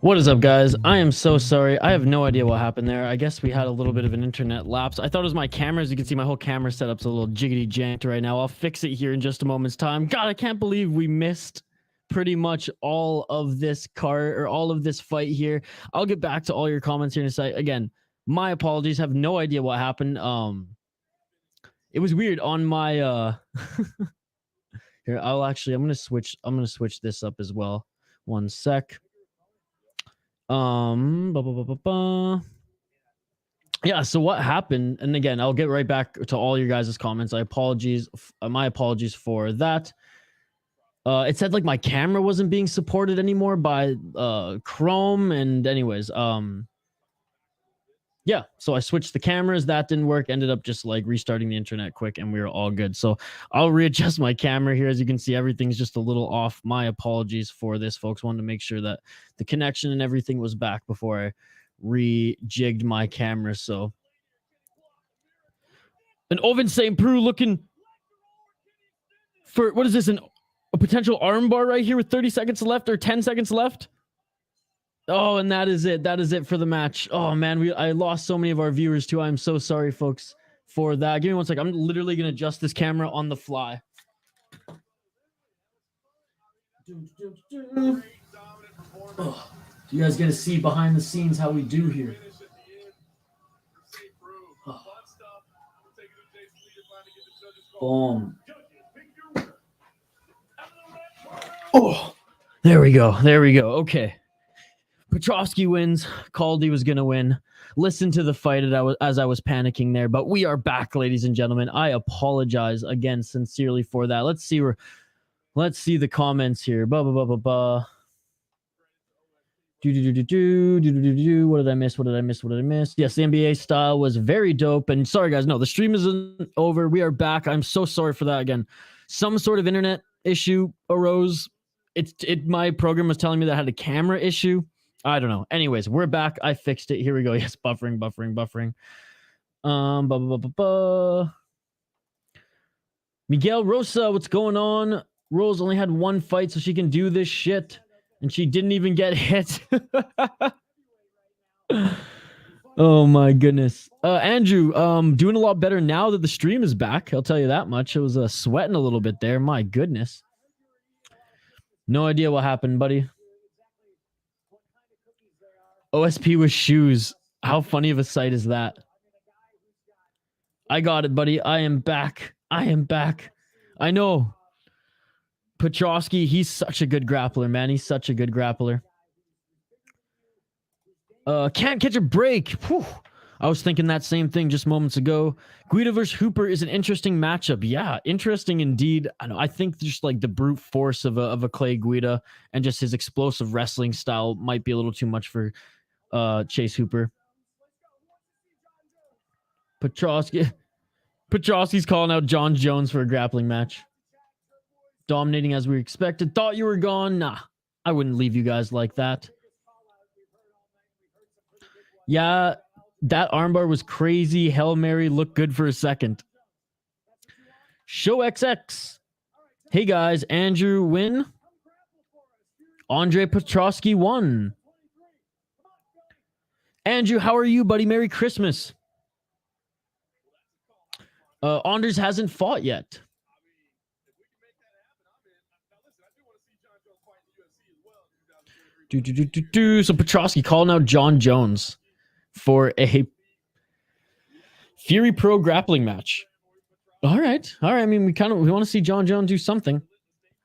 What is up, guys? I am so sorry. I have no idea what happened there. I guess we had a little bit of an internet lapse. I thought it was my camera. As you can see, my whole camera setup's a little jiggity janked right now. I'll fix it here in just a moment's time. God, I can't believe we missed pretty much all of this card or all of this fight here. I'll get back to all your comments here in a sec. Again, my apologies. Have no idea what happened. It was weird on my here. I'm gonna switch this up as well. One sec. Yeah, so what happened, and again, I'll get right back to all your guys' comments. My apologies for that. It said like my camera wasn't being supported anymore by Chrome, and anyways, yeah, so I switched the cameras. That didn't work. Ended up just like restarting the internet quick, and we were all good. So I'll readjust my camera here. As you can see, everything's just a little off. My apologies for this, folks. Wanted to make sure that the connection and everything was back before I rejigged my camera. So, an Ovince St. Preux looking for, what is this, a potential armbar right here with 30 seconds left or 10 seconds left? Oh, and that is it. That is it for the match. Oh, man, I lost so many of our viewers, too. I'm so sorry, folks, for that. Give me one second. I'm literally going to adjust this camera on the fly. Oh, you guys get to see behind the scenes how we do here. Oh. Boom. Oh, there we go. There we go. Okay. Petroski wins. Caldy was going to win. Listen to the fight as I was panicking there, but we are back, ladies and gentlemen. I apologize again sincerely for that. Let's see the comments here. What did I miss? Yes, the NBA style was very dope. And sorry, guys, no, the stream isn't over. We are back. I'm so sorry for that again. Some sort of internet issue arose. My program was telling me that I had a camera issue. I don't know. Anyways, we're back. I fixed it. Here we go. Yes, buffering. Miguel Rosa, what's going on? Rose only had one fight, so she can do this shit. And she didn't even get hit. Oh my goodness. Andrew, doing a lot better now that the stream is back. I'll tell you that much. It was sweating a little bit there. My goodness. No idea what happened, buddy. OSP with shoes. How funny of a sight is that? I got it, buddy. I am back. I know. Petroski, he's such a good grappler, man. He's such a good grappler. Can't catch a break. Whew. I was thinking that same thing just moments ago. Guida versus Hooper is an interesting matchup. Yeah, interesting indeed. I think just like the brute force of a Clay Guida and just his explosive wrestling style might be a little too much for Chase Hooper. Petroski's calling out Jon Jones for a grappling match. Dominating as we expected. Thought you were gone. Nah, I wouldn't leave you guys like that. Yeah, that armbar was crazy. Hail Mary looked good for a second. Show XX. Hey guys, Andrew win. Andre Petroski won. Andrew, how are you, buddy? Merry Christmas. Anders hasn't fought yet. So Petroski calling out Jon Jones for a Fury Pro grappling match. All right. I mean, we want to see Jon Jones do something.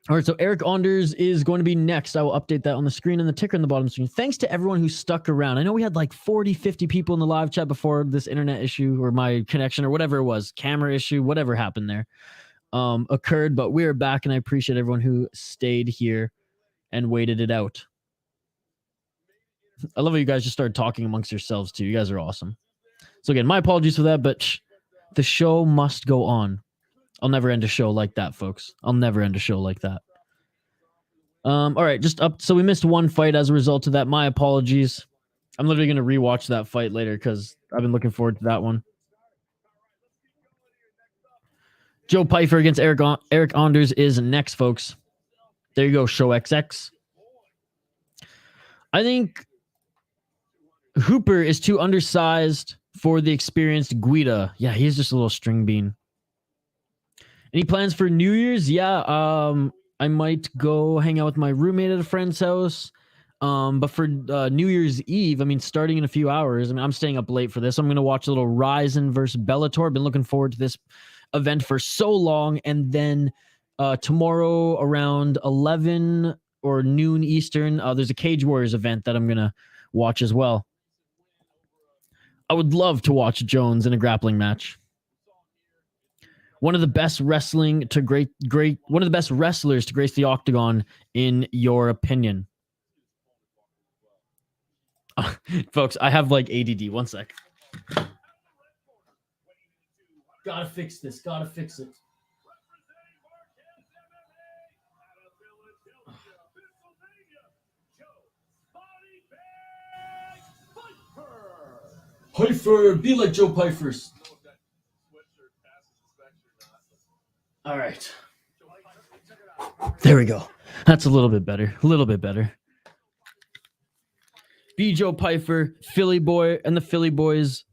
All right, so Eryk Anders is going to be next. I will update that on the screen and the ticker in the bottom screen. Thanks to everyone who stuck around. I know we had like 40, 50 people in the live chat before this internet issue or my connection or whatever it was, camera issue, whatever happened there occurred, but we're back and I appreciate everyone who stayed here and waited it out. I love how you guys just started talking amongst yourselves too. You guys are awesome. So again, my apologies for that, but the show must go on. I'll never end a show like that, folks. I'll never end a show like that. All right, just up. So we missed one fight as a result of that. My apologies. I'm literally going to rewatch that fight later because I've been looking forward to that one. Joe Pyfer against Eryk Anders is next, folks. There you go, Show XX. I think Hooper is too undersized for the experienced Guida. Yeah, he's just a little string bean. Any plans for New Year's? Yeah, I might go hang out with my roommate at a friend's house. But for New Year's Eve, I mean, starting in a few hours, I mean, I'm staying up late for this. I'm going to watch a little Ryzen versus Bellator. I've been looking forward to this event for so long. And then tomorrow around 11 or noon Eastern, there's a Cage Warriors event that I'm going to watch as well. I would love to watch Jones in a grappling match. One of the best wrestling to one of the best wrestlers to grace the octagon, in your opinion. Folks, I have like ADD. One sec. Gotta fix this. Gotta fix it. Pyfer, be like Joe Pyfer's. All right. There we go. That's a little bit better. A little bit better. B. Joe Pyfer, Philly boy, and the Philly boys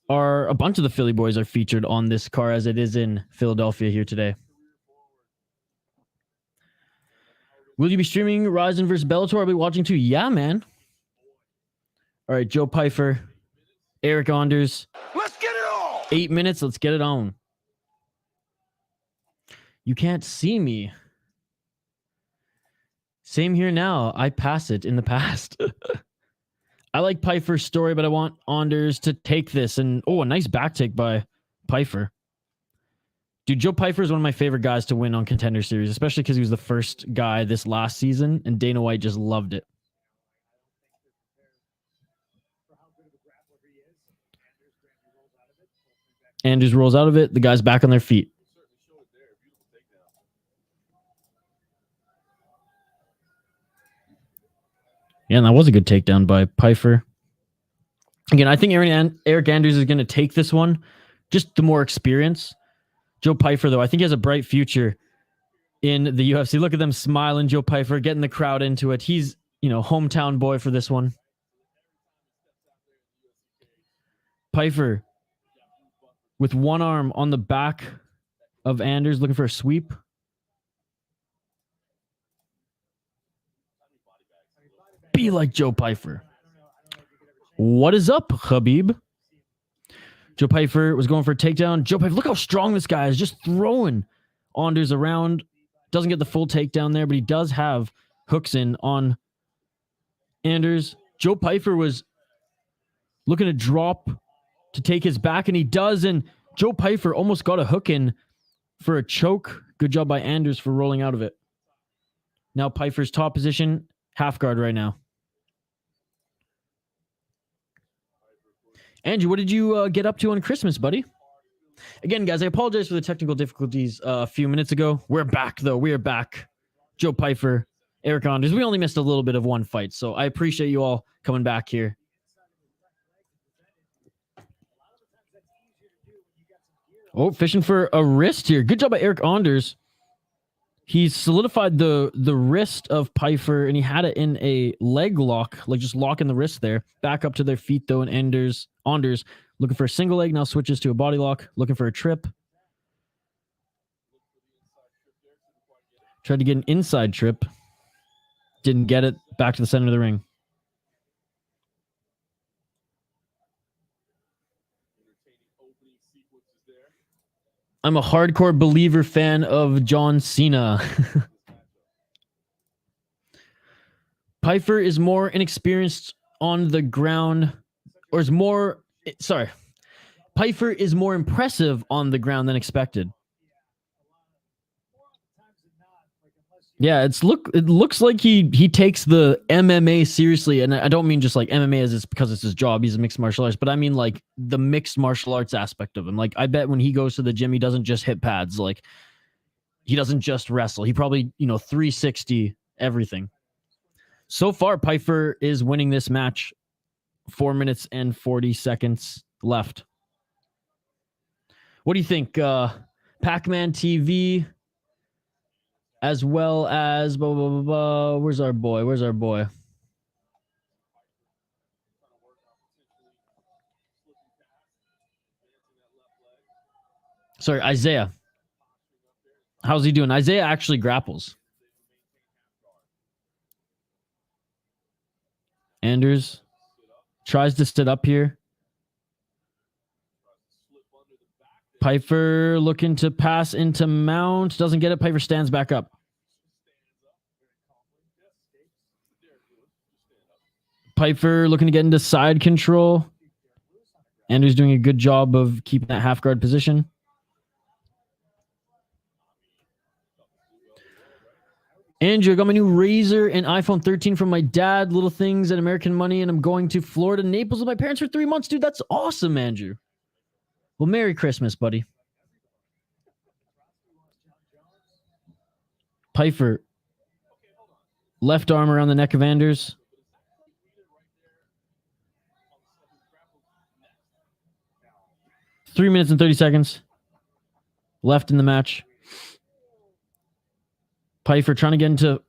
are a bunch of the Philly boys are featured on this car as it is in Philadelphia here today. Will you be streaming Ryzen versus Bellator? I'll be watching too. Yeah, man. All right, Joe Pyfer, Eryk Anders. Let's get it on. 8 minutes. Let's get it on. You can't see me. Same here now. I pass it in the past. I like Pyfer's story, but I want Anders to take this. And, oh, a nice back take by Pyfer. Dude, Joe Pyfer is one of my favorite guys to win on Contender Series, especially because he was the first guy this last season, and Dana White just loved it. Anders rolls out of it. The guy's back on their feet. Yeah, and that was a good takedown by Pyfer. Again, I think Eryk Anders is going to take this one. Just the more experience. Joe Pyfer, though, I think he has a bright future in the UFC. Look at them smiling. Joe Pyfer getting the crowd into it. He's, hometown boy for this one. Pyfer with one arm on the back of Anders, looking for a sweep. Be like Joe Pyfer. What is up, Khabib? Joe Pyfer was going for a takedown. Joe Pyfer, look how strong this guy is. Just throwing Anders around. Doesn't get the full takedown there, but he does have hooks in on Anders. Joe Pyfer was looking to drop to take his back, and he does. And Joe Pyfer almost got a hook in for a choke. Good job by Anders for rolling out of it. Now Pyfer's top position, half guard right now. Andrew, what did you get up to on Christmas, buddy? Again, guys, I apologize for the technical difficulties a few minutes ago. We're back, though. We are back. Joe Pyfer, Eryk Anders. We only missed a little bit of one fight, so I appreciate you all coming back here. Oh, fishing for a wrist here. Good job by Eryk Anders. He's solidified the wrist of Pyfer, and he had it in a leg lock, like just locking the wrist there. Back up to their feet, though, and Anders looking for a single leg, now switches to a body lock, looking for a trip. Tried to get an inside trip. Didn't get it. Back to the center of the ring. I'm a hardcore believer fan of John Cena. Pyfer is more inexperienced on the ground, or is more, sorry. Pyfer is more impressive on the ground than expected. Yeah, it looks like he takes the MMA seriously, and I don't mean just like MMA as it's because it's his job. He's a mixed martial artist, but I mean like the mixed martial arts aspect of him. Like I bet when he goes to the gym, he doesn't just hit pads. Like he doesn't just wrestle. He probably 360 everything. So far, Pyfer is winning this match. 4 minutes and 40 seconds left. What do you think, Pac-Man TV? As well as blah, blah, blah, blah. Where's our boy? Sorry, Isaiah. How's he doing? Isaiah actually grapples. Anders tries to sit up here. Pyfer looking to pass into mount. Doesn't get it. Pyfer stands back up. Pyfer looking to get into side control. Anders doing a good job of keeping that half guard position. Andrew, I got my new Razor and iPhone 13 from my dad. Little things and American money, and I'm going to Florida, Naples with my parents for 3 months. Dude, that's awesome, Andrew. Well, Merry Christmas, buddy. Pyfer. Left arm around the neck of Anders. Three minutes and 30 seconds left in the match. Pyfer trying to get into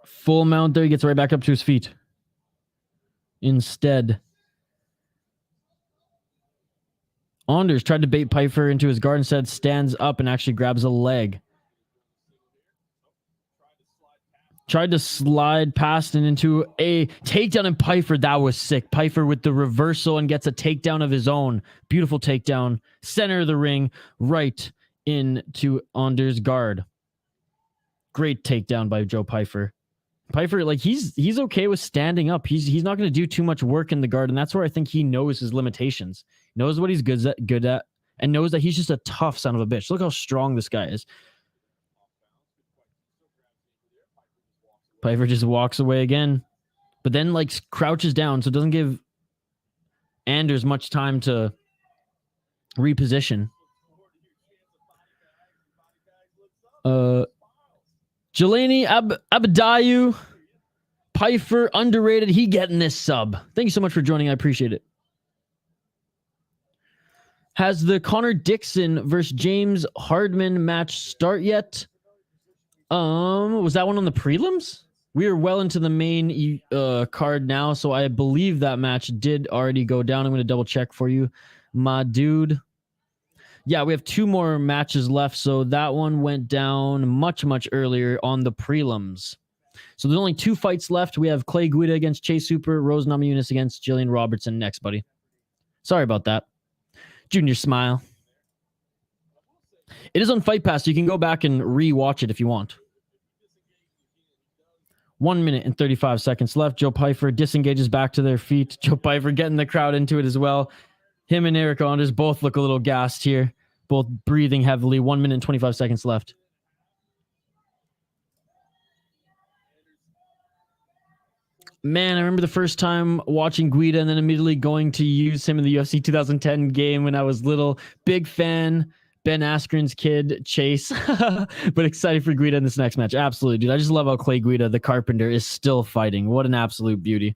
full mount there. He gets right back up to his feet. Instead, Anders tried to bait Pyfer into his guard. Instead, stands up and actually grabs a leg. Tried to slide past and into a takedown, and Pyfer, that was sick. Pyfer with the reversal and gets a takedown of his own. Beautiful takedown. Center of the ring, right into Anders' guard. Great takedown by Joe Pyfer. Pyfer, like, he's okay with standing up. He's not going to do too much work in the guard, and that's where I think he knows his limitations. Knows what he's good at, and knows that he's just a tough son of a bitch. Look how strong this guy is. Pyfer just walks away again, but then like crouches down, so it doesn't give Anders much time to reposition. Jelani Abadayu, Pyfer, underrated. He getting this sub. Thank you so much for joining. I appreciate it. Has the Connor Dixon versus James Hardman match start yet? Was that one on the prelims? We are well into the main card now, so I believe that match did already go down. I'm going to double check for you, my dude. Yeah, we have 2 more matches left, so that one went down much, much earlier on the prelims. So there's only 2 fights left. We have Clay Guida against Chase Super, Rose Namajunas against Gillian Robertson next, buddy. Sorry about that. Junior smile. It is on Fight Pass, so you can go back and re-watch it if you want. 1 minute and 35 seconds left. Joe Pyfer disengages back to their feet. Joe Pyfer getting the crowd into it as well. Him and Eryk Anders both look a little gassed here. Both breathing heavily. 1 minute and 25 seconds left. Man, I remember the first time watching Guida and then immediately going to use him in the UFC 2010 game when I was little. Big fan. Ben Askren's kid, Chase. But excited for Guida in this next match. Absolutely, dude. I just love how Clay Guida, the Carpenter, is still fighting. What an absolute beauty.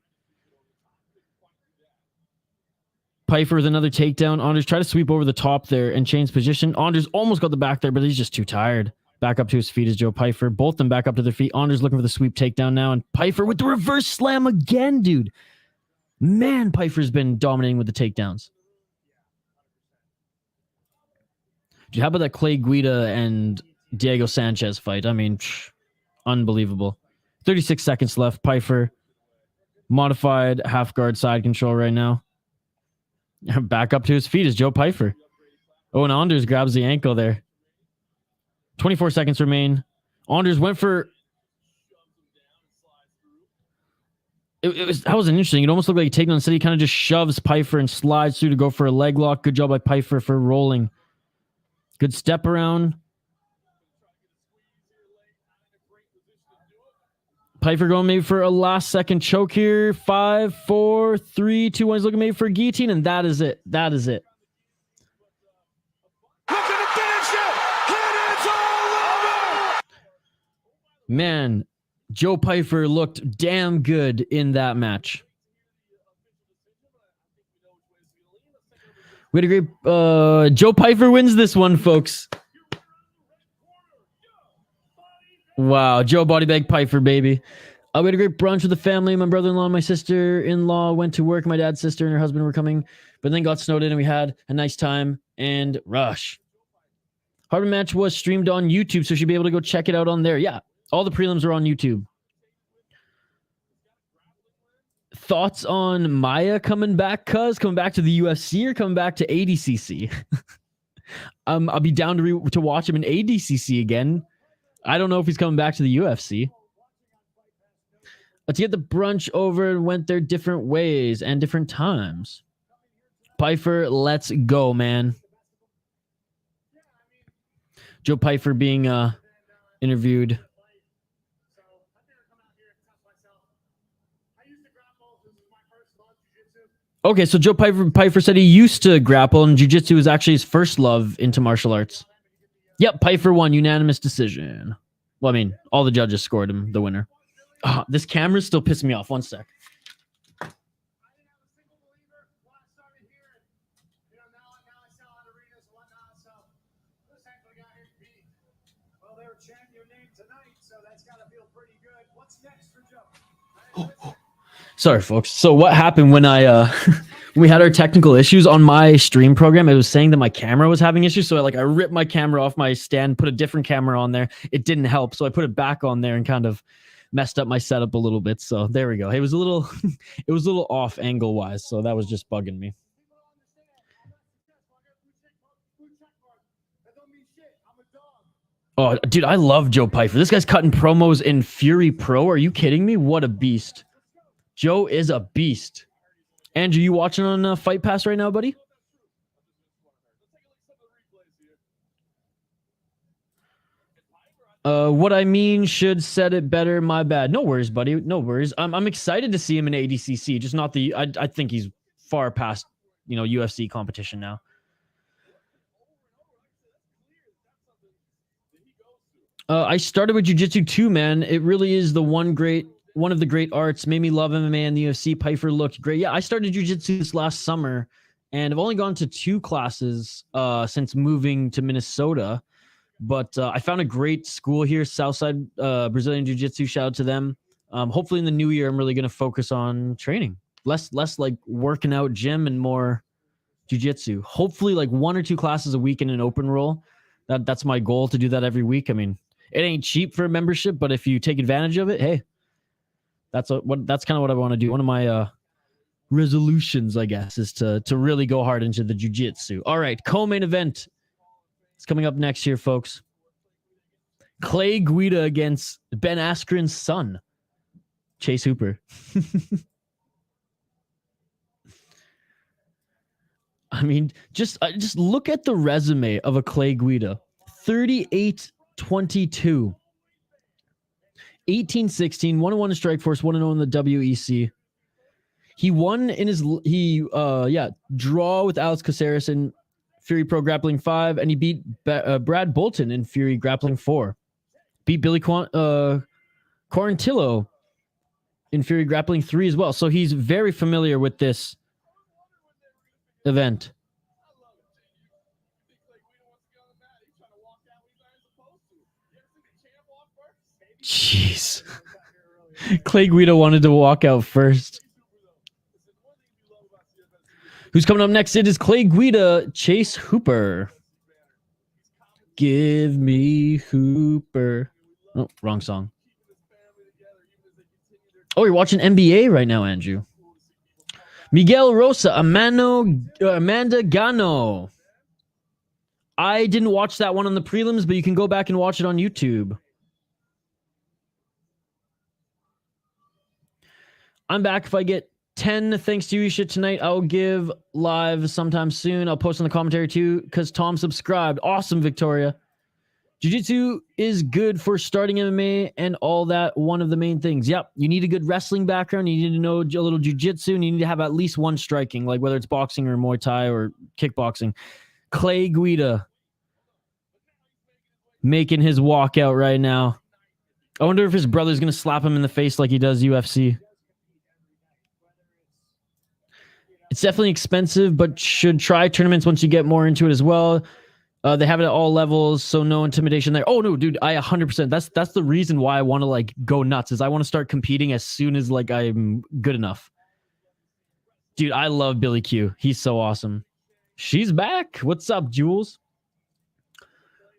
Pyfer with another takedown. Anders try to sweep over the top there and change position. Anders almost got the back there, but he's just too tired. Back up to his feet is Joe Pyfer. Both of them back up to their feet. Anders looking for the sweep takedown now. And Pyfer with the reverse slam again, dude. Man, Pyfer's been dominating with the takedowns. Dude, how about that Clay Guida and Diego Sanchez fight? I mean, unbelievable. 36 seconds left. Pyfer, modified half guard side control right now. Back up to his feet is Joe Pyfer. Oh, and Anders grabs the ankle there. 24 seconds remain. Anders went for... That was interesting. It almost looked like a takedown. Instead, he kind of just shoves Pyfer and slides through to go for a leg lock. Good job by Pyfer for rolling. Good step around. Pyfer going maybe for a last second choke here. 5, 4, 3, 2, 1. He's looking maybe for a guillotine, and that is it. That is it. Man, Joe Pyfer looked damn good in that match. We had a great... Joe Pyfer wins this one, folks. Wow, Joe Bodybag Pyfer, baby. We had a great brunch with the family. My brother-in-law and my sister-in-law went to work. My dad's sister and her husband were coming, but then got snowed in, and we had a nice time. and Rush. Hardman match was streamed on YouTube, so you should be able to go check it out on there. Yeah, all the prelims are on YouTube. Thoughts on Maya coming back, coming back to the UFC or coming back to ADCC? I'll be down to watch him in ADCC again. I don't know if he's coming back to the UFC. Let's get the brunch over and went their different ways and different times. Pyfer, let's go, man. Joe Pyfer being interviewed. Okay, so Joe Pyfer said he used to grapple, and jiu-jitsu was actually his first love into martial arts. Yep, Pyfer won, unanimous decision. Well, I mean, all the judges scored him the winner. Oh, this camera's still pissing me off. One sec. Sorry, folks. So what happened when we had our technical issues on my stream program? It was saying that my camera was having issues. So I ripped my camera off my stand, put a different camera on there. It didn't help. So I put it back on there and kind of messed up my setup a little bit. So there we go. It was a little off angle wise. So that was just bugging me. Oh, dude, I love Joe Pyfer. This guy's cutting promos in Fury Pro. Are you kidding me? What a beast. Joe is a beast. Andrew, you watching on Fight Pass right now, buddy? What I mean should said it better. My bad. No worries, buddy. No worries. I'm excited to see him in ADCC. Just not the. I think he's far past UFC competition now. I started with jiu-jitsu too, man. It really is the one of the great arts. Made me love MMA and the UFC. Pyfer looked great. Yeah, I started jiu-jitsu this last summer, and I've only gone to 2 classes since moving to Minnesota. But I found a great school here, Southside Brazilian Jiu-Jitsu. Shout out to them. Hopefully in the new year, I'm really going to focus on training. Less like working out gym and more jiu-jitsu. Hopefully like 1 or 2 classes a week in an open roll. That's my goal, to do that every week. I mean, it ain't cheap for a membership, but if you take advantage of it, hey, that's kind of what I want to do. One of my resolutions, I guess, is to really go hard into the jiu-jitsu. All right, co-main event. It's coming up next here, folks. Clay Guida against Ben Askren's son, Chase Hooper. I mean, just look at the resume of a Clay Guida. 38-22. 18-16, 1-1 in Strikeforce, 1-0 in the WEC. He won in his draw with Alex Caceres in Fury Pro Grappling 5, and he beat Brad Bolton in Fury Grappling 4. Beat Billy Quarantillo in Fury Grappling 3 as well. So he's very familiar with this event. Jeez. Clay Guida wanted to walk out first. Who's coming up next? It is Clay Guida, Chase Hooper. Give me Hooper. Oh, wrong song. Oh, you're watching NBA right now, Andrew. Miguel Rosa, Amanda Gano. I didn't watch that one on the prelims, but you can go back and watch it on YouTube. I'm back. If I get 10 thanks to you shit tonight, I'll give live sometime soon. I'll post in the commentary too, because Tom subscribed. Awesome, Victoria. Jiu-jitsu is good for starting MMA and all that. One of the main things. Yep. You need a good wrestling background. You need to know a little jiu-jitsu, and you need to have at least one striking, like whether it's boxing or Muay Thai or kickboxing. Clay Guida making his walkout right now. I wonder if his brother's going to slap him in the face like he does UFC. It's definitely expensive, but should try tournaments once you get more into it as well. They have it at all levels, so no intimidation there. Oh no, dude, I 100%. That's the reason why I want to like go nuts. Is I want to start competing as soon as like I'm good enough. Dude, I love Billy Q. He's so awesome. She's back. What's up, Jules?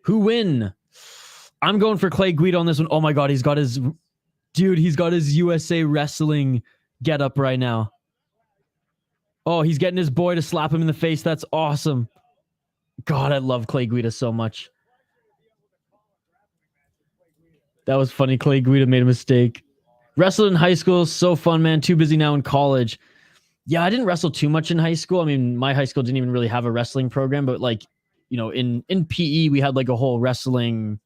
Who win? I'm going for Clay Guida on this one. Oh my God, he's got his USA wrestling get up right now. Oh, he's getting his boy to slap him in the face. That's awesome. God, I love Clay Guida so much. That was funny. Clay Guida made a mistake. Wrestled in high school. So fun, man. Too busy now in college. Yeah, I didn't wrestle too much in high school. I mean, my high school didn't even really have a wrestling program, but like, you know, in PE, we had like a whole wrestling,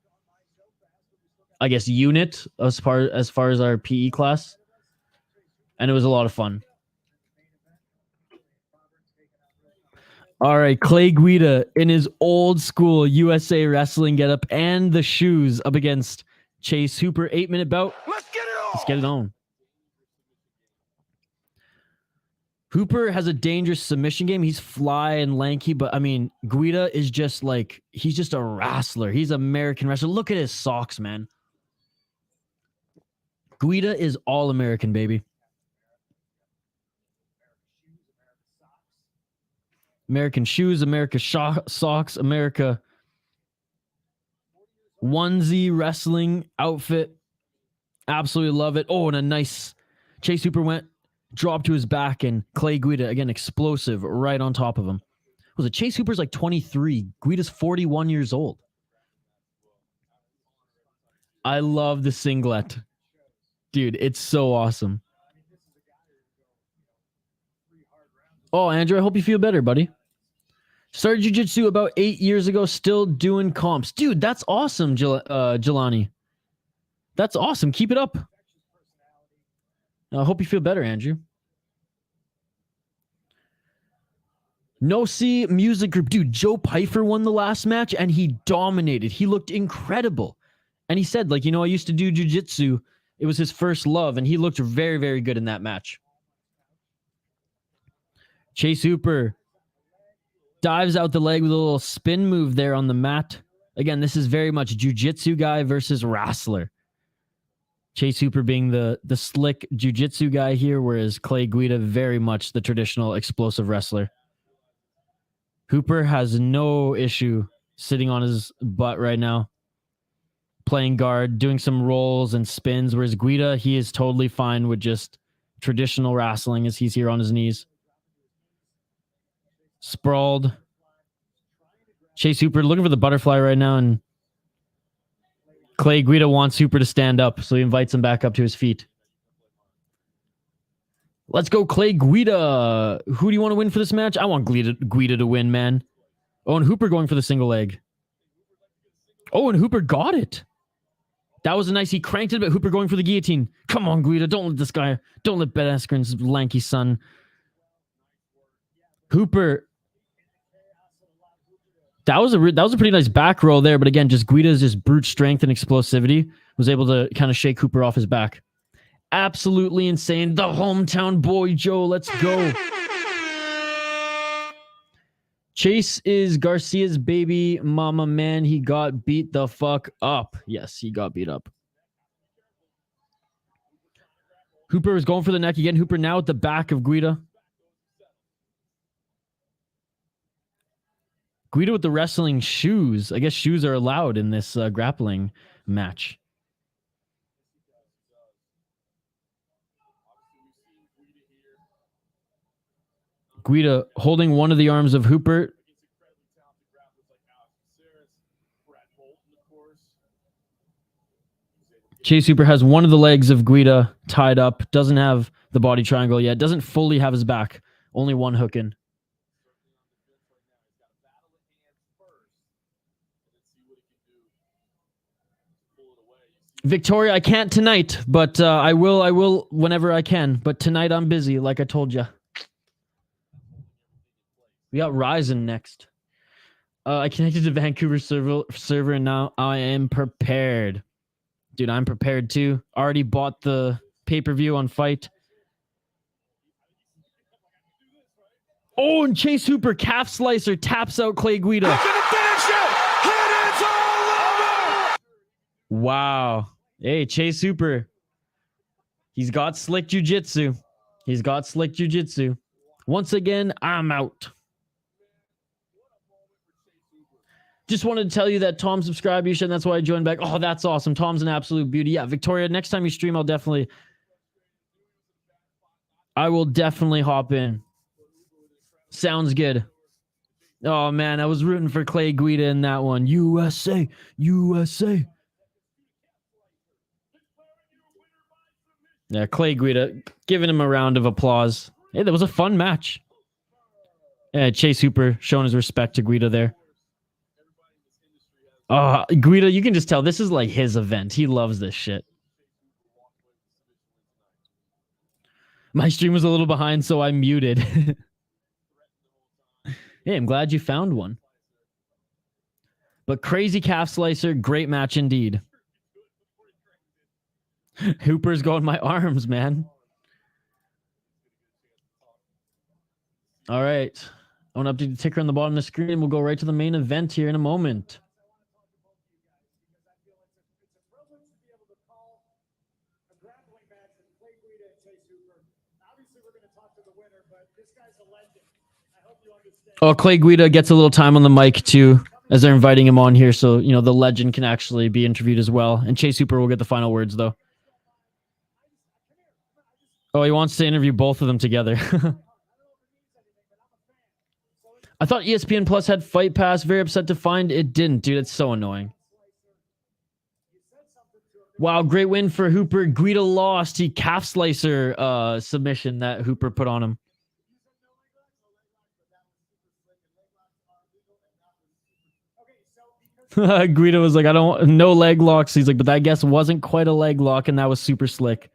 I guess, unit as far as our PE class. And it was a lot of fun. All right, Clay Guida in his old school USA wrestling getup and the shoes up against Chase Hooper. 8-minute bout. Let's get it on. Let's get it on. Hooper has a dangerous submission game. He's fly and lanky, but I mean, Guida is just like, he's just a wrestler. He's an American wrestler. Look at his socks, man. Guida is all American, baby. American shoes, America socks, America onesie wrestling outfit. Absolutely love it. Oh, and a nice Chase Hooper went, dropped to his back, and Clay Guida, again, explosive right on top of him. Was it Chase Hooper's like 23? Guida's 41 years old. I love the singlet. Dude, it's so awesome. Oh, Andrew, I hope you feel better, buddy. Started jiu-jitsu about 8 years ago, still doing comps. Dude, that's awesome, Jelani. That's awesome. Keep it up. I hope you feel better, Andrew. No C Music Group. Dude, Joe Pyfer won the last match, and he dominated. He looked incredible. And he said, like, you know, I used to do jiu-jitsu. It was his first love, and he looked very, very good in that match. Chase Hooper dives out the leg with a little spin move there on the mat. Again, this is very much jiu-jitsu guy versus wrestler. Chase Hooper being the slick jiu-jitsu guy here, whereas Clay Guida very much the traditional explosive wrestler. Hooper has no issue sitting on his butt right now, playing guard, doing some rolls and spins, whereas Guida, he is totally fine with just traditional wrestling as he's here on his knees. Sprawled. Chase Hooper looking for the butterfly right now, and Clay Guida wants Hooper to stand up, so he invites him back up to his feet. Let's go, Clay Guida. Who do you want to win for this match? I want Guida to win, man. Oh, and Hooper going for the single leg. Oh, and Hooper got it. That was a nice, he cranked it, but Hooper going for the guillotine. Come on, Guida. Don't let this guy, don't let Ben Askren's lanky son. Hooper. That was a pretty nice back roll there, but again, just Guida's just brute strength and explosivity was able to kind of shake Hooper off his back. Absolutely insane. The hometown boy, Joe. Let's go. Chase is Garcia's baby mama, man. He got beat the fuck up. Yes, he got beat up. Hooper is going for the neck again. Hooper now at the back of Guida. Guida with the wrestling shoes. I guess shoes are allowed in this grappling match. Guida holding one of the arms of Hooper. Chase Hooper has one of the legs of Guida tied up. Doesn't have the body triangle yet. Doesn't fully have his back. Only one hook in. Victoria, I can't tonight, but I will whenever I can. But tonight I'm busy, like I told you. We got Ryzen next. I connected to Vancouver server, and now I am prepared. Dude, I'm prepared too. Already bought the pay-per-view on Fight. Oh, and Chase Hooper, calf slicer, taps out Clay Guida. Wow. Hey, Chase Hooper. He's got slick jiu-jitsu. He's got slick jiu-jitsu. Once again, I'm out. Just wanted to tell you that Tom subscribed, Isha, and that's why I joined back. Oh, that's awesome. Tom's an absolute beauty. Yeah, Victoria, next time you stream, I will definitely hop in. Sounds good. Oh, man, I was rooting for Clay Guida in that one. USA, USA. Yeah, Clay Guida, giving him a round of applause. Hey, that was a fun match. Yeah, Chase Hooper showing his respect to Guida there. Guida, you can just tell this is like his event. He loves this shit. My stream was a little behind, so I muted. Hey, I'm glad you found one. But crazy calf slicer, great match indeed. Hooper's going my arms, man. All right. I want to update the ticker on the bottom of the screen. We'll go right to the main event here in a moment. Oh, Clay Guida gets a little time on the mic too, as they're inviting him on here, so you know the legend can actually be interviewed as well. And Chase Hooper will get the final words though. Oh, he wants to interview both of them together. I thought ESPN Plus had Fight Pass. Very upset to find it didn't, dude. It's so annoying. Wow, great win for Hooper. Guida lost. He calf slicer submission that Hooper put on him. Guida was like, I don't no leg locks. He's like, but that I guess wasn't quite a leg lock, and that was super slick.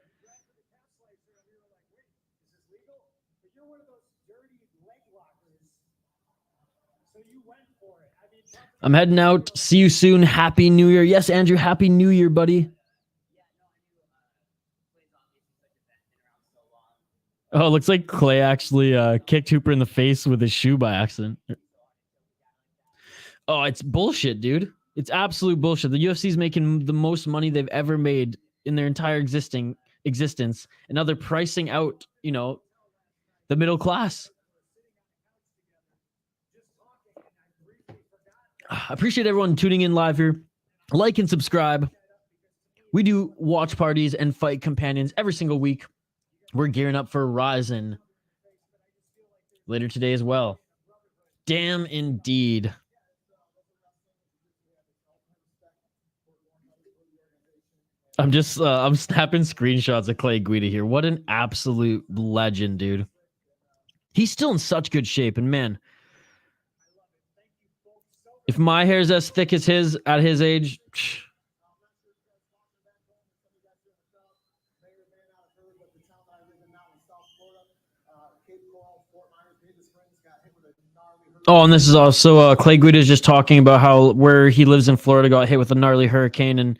I'm heading out. See you soon. Happy New Year. Yes, Andrew, Happy New Year, buddy. Oh, it looks like Clay actually kicked Hooper in the face with his shoe by accident. Oh, it's bullshit, dude. It's absolute bullshit. The UFC's making the most money they've ever made in their entire existence, and now they're pricing out, you know, the middle class. I appreciate everyone tuning in live here. Like and subscribe. We do watch parties and fight companions every single week. We're gearing up for Ryzen later today as well. Damn, indeed. I'm snapping screenshots of Clay Guida here. What an absolute legend, dude. He's still in such good shape, and man, if my hair's as thick as his at his age, oh, and this is also Clay Guida is just talking about how where he lives in Florida got hit with a gnarly hurricane, and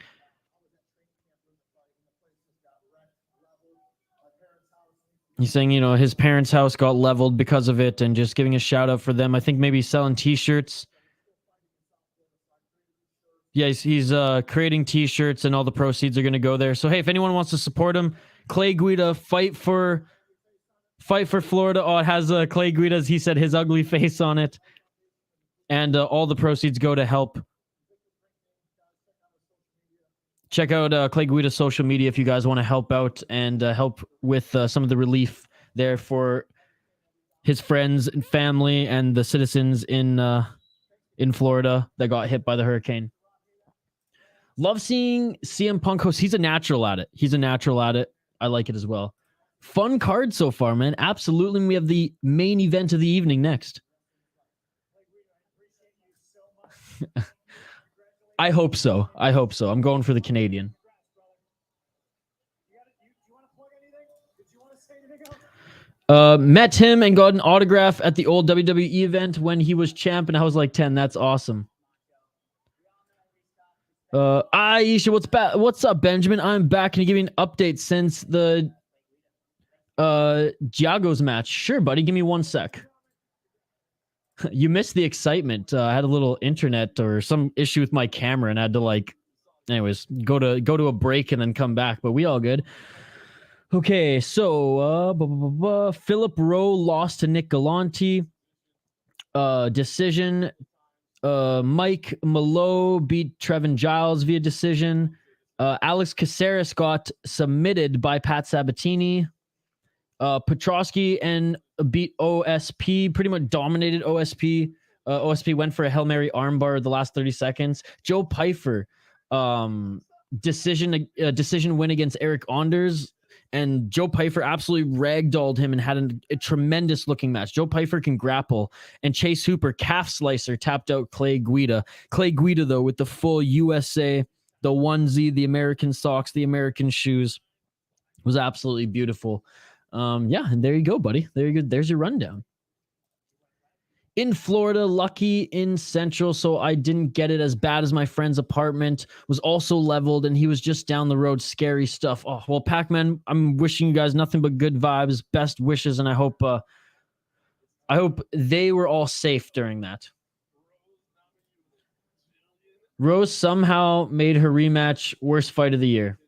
he's saying, you know, his parents' house got leveled because of it, and just giving a shout out for them. I think maybe selling t-shirts. Yeah, he's creating t-shirts, and all the proceeds are going to go there. So, hey, if anyone wants to support him, Clay Guida, fight for Florida. Oh, it has Clay Guida, as he said, his ugly face on it. And all the proceeds go to help. Check out Clay Guida's social media if you guys want to help out and help with some of the relief there for his friends and family and the citizens in Florida that got hit by the hurricane. Love seeing CM Punk host. He's a natural at it. I like it as well. Fun card so far, man. Absolutely. We have the main event of the evening next. I hope so. I'm going for the Canadian. Met him and got an autograph at the old WWE event when he was champ, and I was like 10. That's awesome. Aisha, what's up, Benjamin? I'm back. Can you give me an update since the Giagos match? Sure, buddy. Give me 1 sec. You missed the excitement. I had a little internet or some issue with my camera, and I had to anyways, go to a break and then come back. But we all good. Okay, so Philip Rowe lost to Nick Galanti. Decision. Mike Malott beat Trevin Giles via decision. Alex Caceres got submitted by Pat Sabatini. Petroski and beat OSP, pretty much dominated OSP. OSP went for a Hail Mary armbar the last 30 seconds. Joe Pyfer, decision win against Eryk Anders. And Joe Pyfer absolutely ragdolled him and had a tremendous looking match. Joe Pyfer can grapple. And Chase Hooper, calf slicer, tapped out Clay Guida. Clay Guida, though, with the full USA, the onesie, the American socks, the American shoes, was absolutely beautiful. Yeah, and there you go, buddy. There you go. There's your rundown. In Florida, lucky in Central, so I didn't get it as bad as my friend's apartment. Was also leveled, and he was just down the road. Scary stuff. Oh, well, Pac-Man, I'm wishing you guys nothing but good vibes, best wishes, and I hope they were all safe during that. Rose somehow made her rematch worst fight of the year.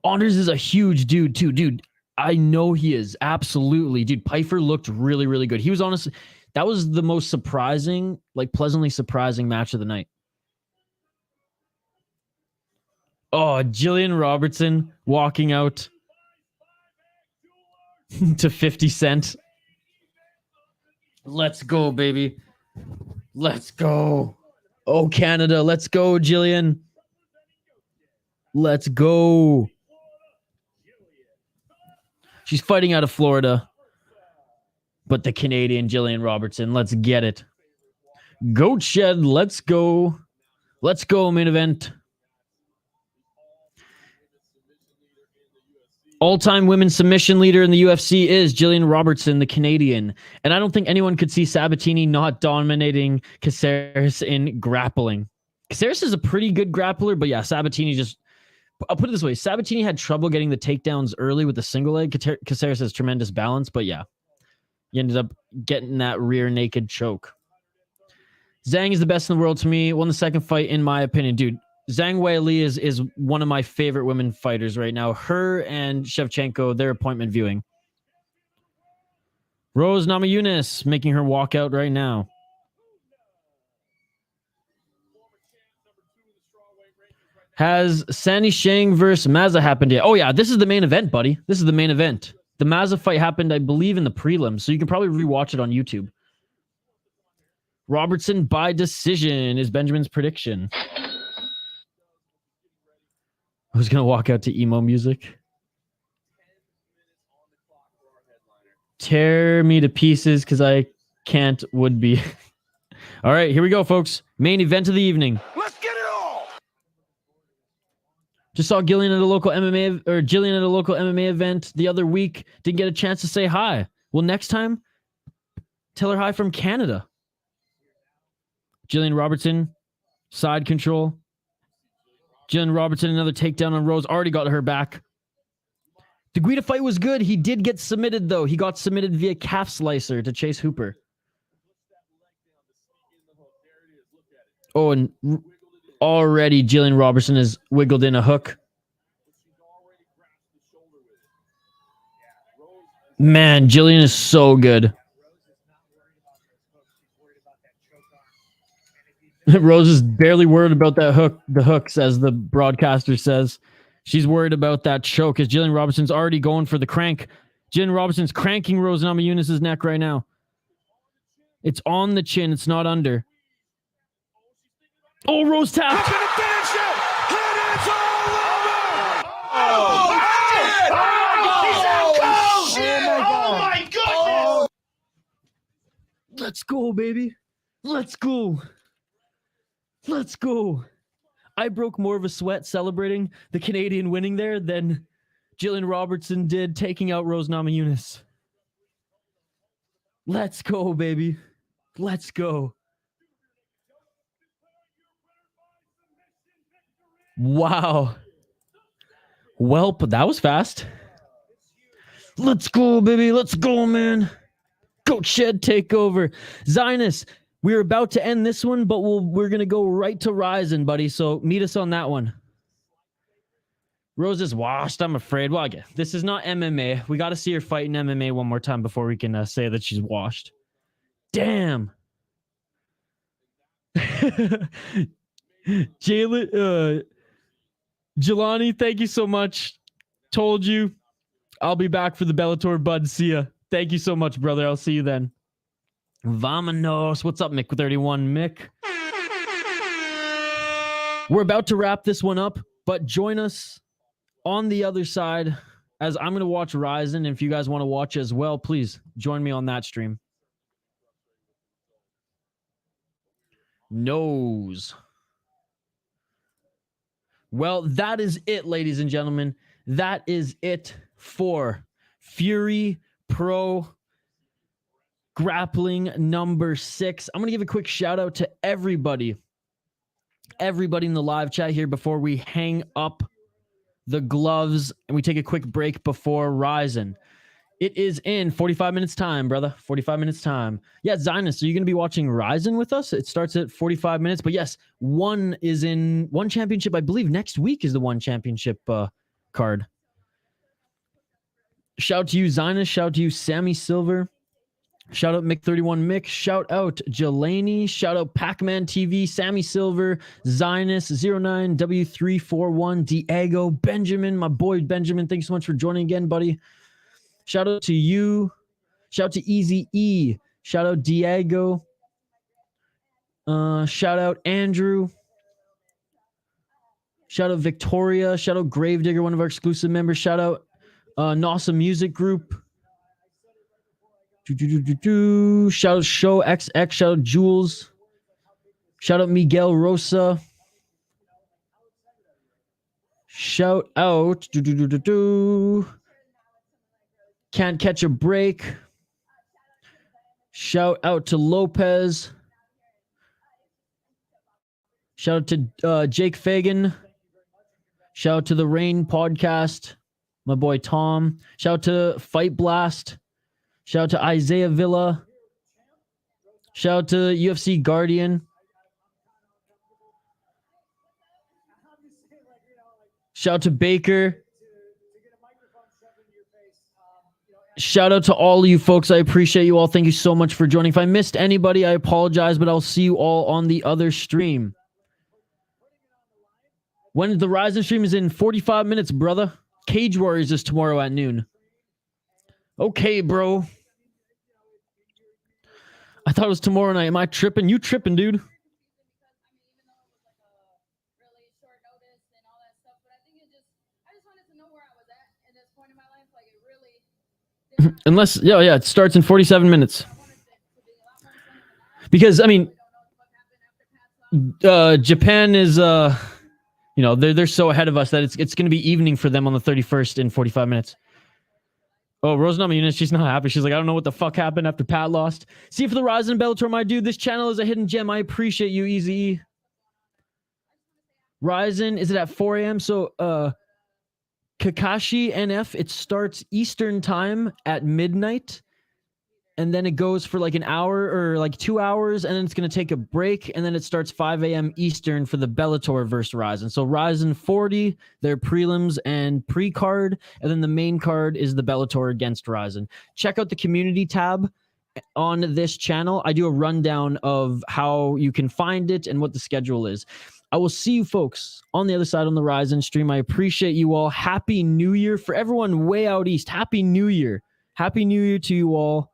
Anders is a huge dude, too. Dude, I know he is. Absolutely. Dude, Pyfer looked really, really good. He was honestly... That was the most surprising, like pleasantly surprising match of the night. Oh, Gillian Robertson walking out to 50 Cent. Let's go, baby. Let's go. Oh, Canada. Let's go, Gillian. Let's go. She's fighting out of Florida. But the Canadian Gillian Robertson, let's get it. Goat Shed, let's go. Let's go, main event. All-time women's submission leader in the UFC is Gillian Robertson, the Canadian. And I don't think anyone could see Sabatini not dominating Caceres in grappling. Caceres is a pretty good grappler, but yeah, Sabatini just... I'll put it this way. Sabatini had trouble getting the takedowns early with the single leg. Caceres has tremendous balance, but yeah. You ended up getting that rear naked choke. Zhang is the best in the world to me. Won the second fight, in my opinion. Dude, Zhang Weili is one of my favorite women fighters right now. Her and Shevchenko, their appointment viewing. Rose Namajunas making her walk out right now. Has Sandy Shang versus Mazza happened yet? Oh, yeah, this is the main event, buddy. This is the main event. The Mazza fight happened, I believe, in the prelims, so you can probably rewatch it on YouTube. Robertson by decision is Benjamin's prediction. I was going to walk out to emo music. Tear me to pieces because I can't would be. All right, here we go, folks. Main event of the evening. Let's get it all. Just saw Gillian at a local MMA event the other week. Didn't get a chance to say hi. Well, next time, tell her hi from Canada. Gillian Robertson, side control. Gillian Robertson, another takedown on Rose. Already got her back. The Guida fight was good. He did get submitted, though. He got submitted via calf slicer to Chase Hooper. Oh, and already Gillian Robertson has wiggled in a hook. Man, Gillian is so good. Rose is barely worried about that hook. The hooks, as the broadcaster says. She's worried about that choke as Gillian Robertson's already going for the crank. Gillian Robertson's cranking Rose Namajunas' neck right now. It's on the chin. It's not under. Oh, Rose tapped. Looking to finish it. It is all over. Oh my goodness! Let's go, baby. Let's go. Let's go. I broke more of a sweat celebrating the Canadian winning there than Gillian Robertson did taking out Rose Namajunas. Let's go, baby. Let's go. Wow. Welp, that was fast. Let's go, baby. Let's go, man. Goat Shed takeover. Zionist, we're about to end this one, but we're going to go right to Ryzen, buddy. So meet us on that one. Rose is washed, I'm afraid. Well, again, this is not MMA. We got to see her fight in MMA one more time before we can say that she's washed. Damn. Jalen, Jelani, thank you so much. Told you I'll be back for the Bellator, bud. See ya. Thank you so much, brother. I'll see you then. Vamonos. What's up, Mick31? Mick. We're about to wrap this one up, but join us on the other side as I'm going to watch Ryzen. If you guys want to watch as well, please join me on that stream. Nose. Well, that is it, ladies and gentlemen. That is it for Fury Pro Grappling number 6. I'm going to give a quick shout out to everybody in the live chat here before we hang up the gloves and we take a quick break before Ryzen. It is in 45 minutes time, brother. 45 minutes time. Yeah, Zynus, are you going to be watching Ryzen with us? It starts at 45 minutes. But yes, one championship. I believe next week is the one championship card. Shout out to you, Zynus. Shout out to you, Sammy Silver. Shout out Mick31 Mick. Shout out Jelani. Shout out Pac-Man TV, Sammy Silver, Zynus, 09W341, Diego, Benjamin, my boy Benjamin. Thanks so much for joining again, buddy. Shout out to you. Shout out to Easy E. Shout out Diego. Shout out Andrew. Shout out Victoria. Shout out Gravedigger, one of our exclusive members. Shout out Nasa Music Group. Shout out Show XX. Shout out Jules. Shout out Miguel Rosa. Shout out Can't Catch a Break. Shout out to Lopez. Shout out to Jake Fagan. Shout out to the Rain Podcast. My boy Tom. Shout out to Fight Blast. Shout out to Isaiah Villa. Shout out to UFC Guardian. Shout out to Baker. Shout out to all of you folks. I appreciate you all. Thank you so much for joining. If I missed anybody, I apologize, but I'll see you all on the other stream. When the Ryzen stream is in 45 minutes, brother. Cage Warriors is tomorrow at noon. Okay, bro. I thought it was tomorrow night. Am I tripping? You tripping, dude. Unless, yeah, it starts in 47 minutes. Because, I mean, Japan is, they're so ahead of us that it's going to be evening for them on the 31st in 45 minutes. Oh, Rose Namajunas, she's not happy. She's like, I don't know what the fuck happened after Pat lost. See you for the Ryzen Bellator, my dude. This channel is a hidden gem. I appreciate you, Easy. Ryzen, is it at 4 a.m.? So, Kakashi NF, it starts Eastern time at midnight. And then it goes for like an hour or like 2 hours. And then it's going to take a break. And then it starts 5 a.m. Eastern for the Bellator versus Ryzen. So Ryzen 40, their prelims and pre-card. And then the main card is the Bellator against Ryzen. Check out the community tab on this channel. I do a rundown of how you can find it and what the schedule is. I will see you folks on the other side on the Ryzen stream. I appreciate you all. Happy New Year for everyone way out east. Happy New Year. Happy New Year to you all.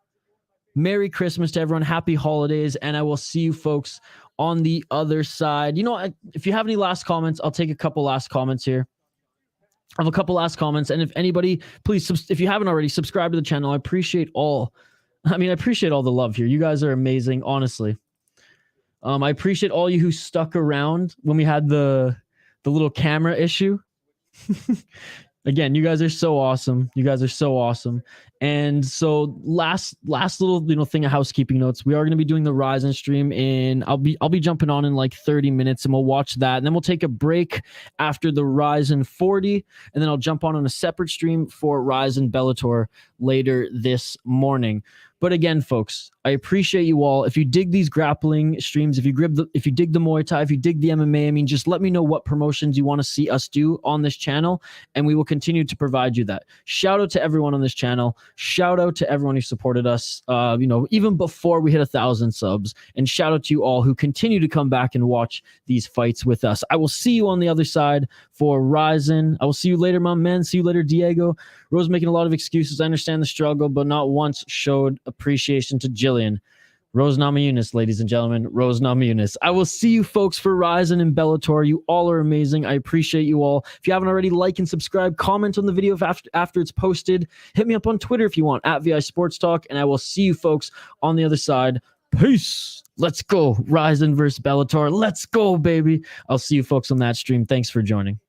Merry Christmas to everyone. Happy holidays. And I will see you folks on the other side. You know, if you have any last comments, I'll take a couple last comments here. I have a couple last comments. And if anybody, please, if you haven't already, subscribe to the channel. I appreciate all the love here. You guys are amazing, honestly. I appreciate all you who stuck around when we had the little camera issue. Again, you guys are so awesome. You guys are so awesome. And so last little thing of housekeeping notes. We are going to be doing the Ryzen stream in I'll be jumping on in like 30 minutes and we'll watch that. And then we'll take a break after the Ryzen 40 and then I'll jump on a separate stream for Ryzen Bellator later this morning. But again, folks, I appreciate you all. If you dig these grappling streams, if you dig the Muay Thai, if you dig the MMA, I mean, just let me know what promotions you want to see us do on this channel, and we will continue to provide you that. Shout out to everyone on this channel. Shout out to everyone who supported us, even before we hit 1,000 subs. And shout out to you all who continue to come back and watch these fights with us. I will see you on the other side for Ryzen. I will see you later, my man. See you later, Diego. Rowe's making a lot of excuses. I understand the struggle, but not once showed appreciation to Gillian. Rowe's Namajunas, ladies and gentlemen. Rowe's Namajunas. I will see you folks for Ryzen and Bellator. You all are amazing. I appreciate you all. If you haven't already, like and subscribe. Comment on the video after it's posted. Hit me up on Twitter if you want, @VI Sports Talk. And I will see you folks on the other side. Peace. Let's go. Ryzen versus Bellator. Let's go, baby. I'll see you folks on that stream. Thanks for joining.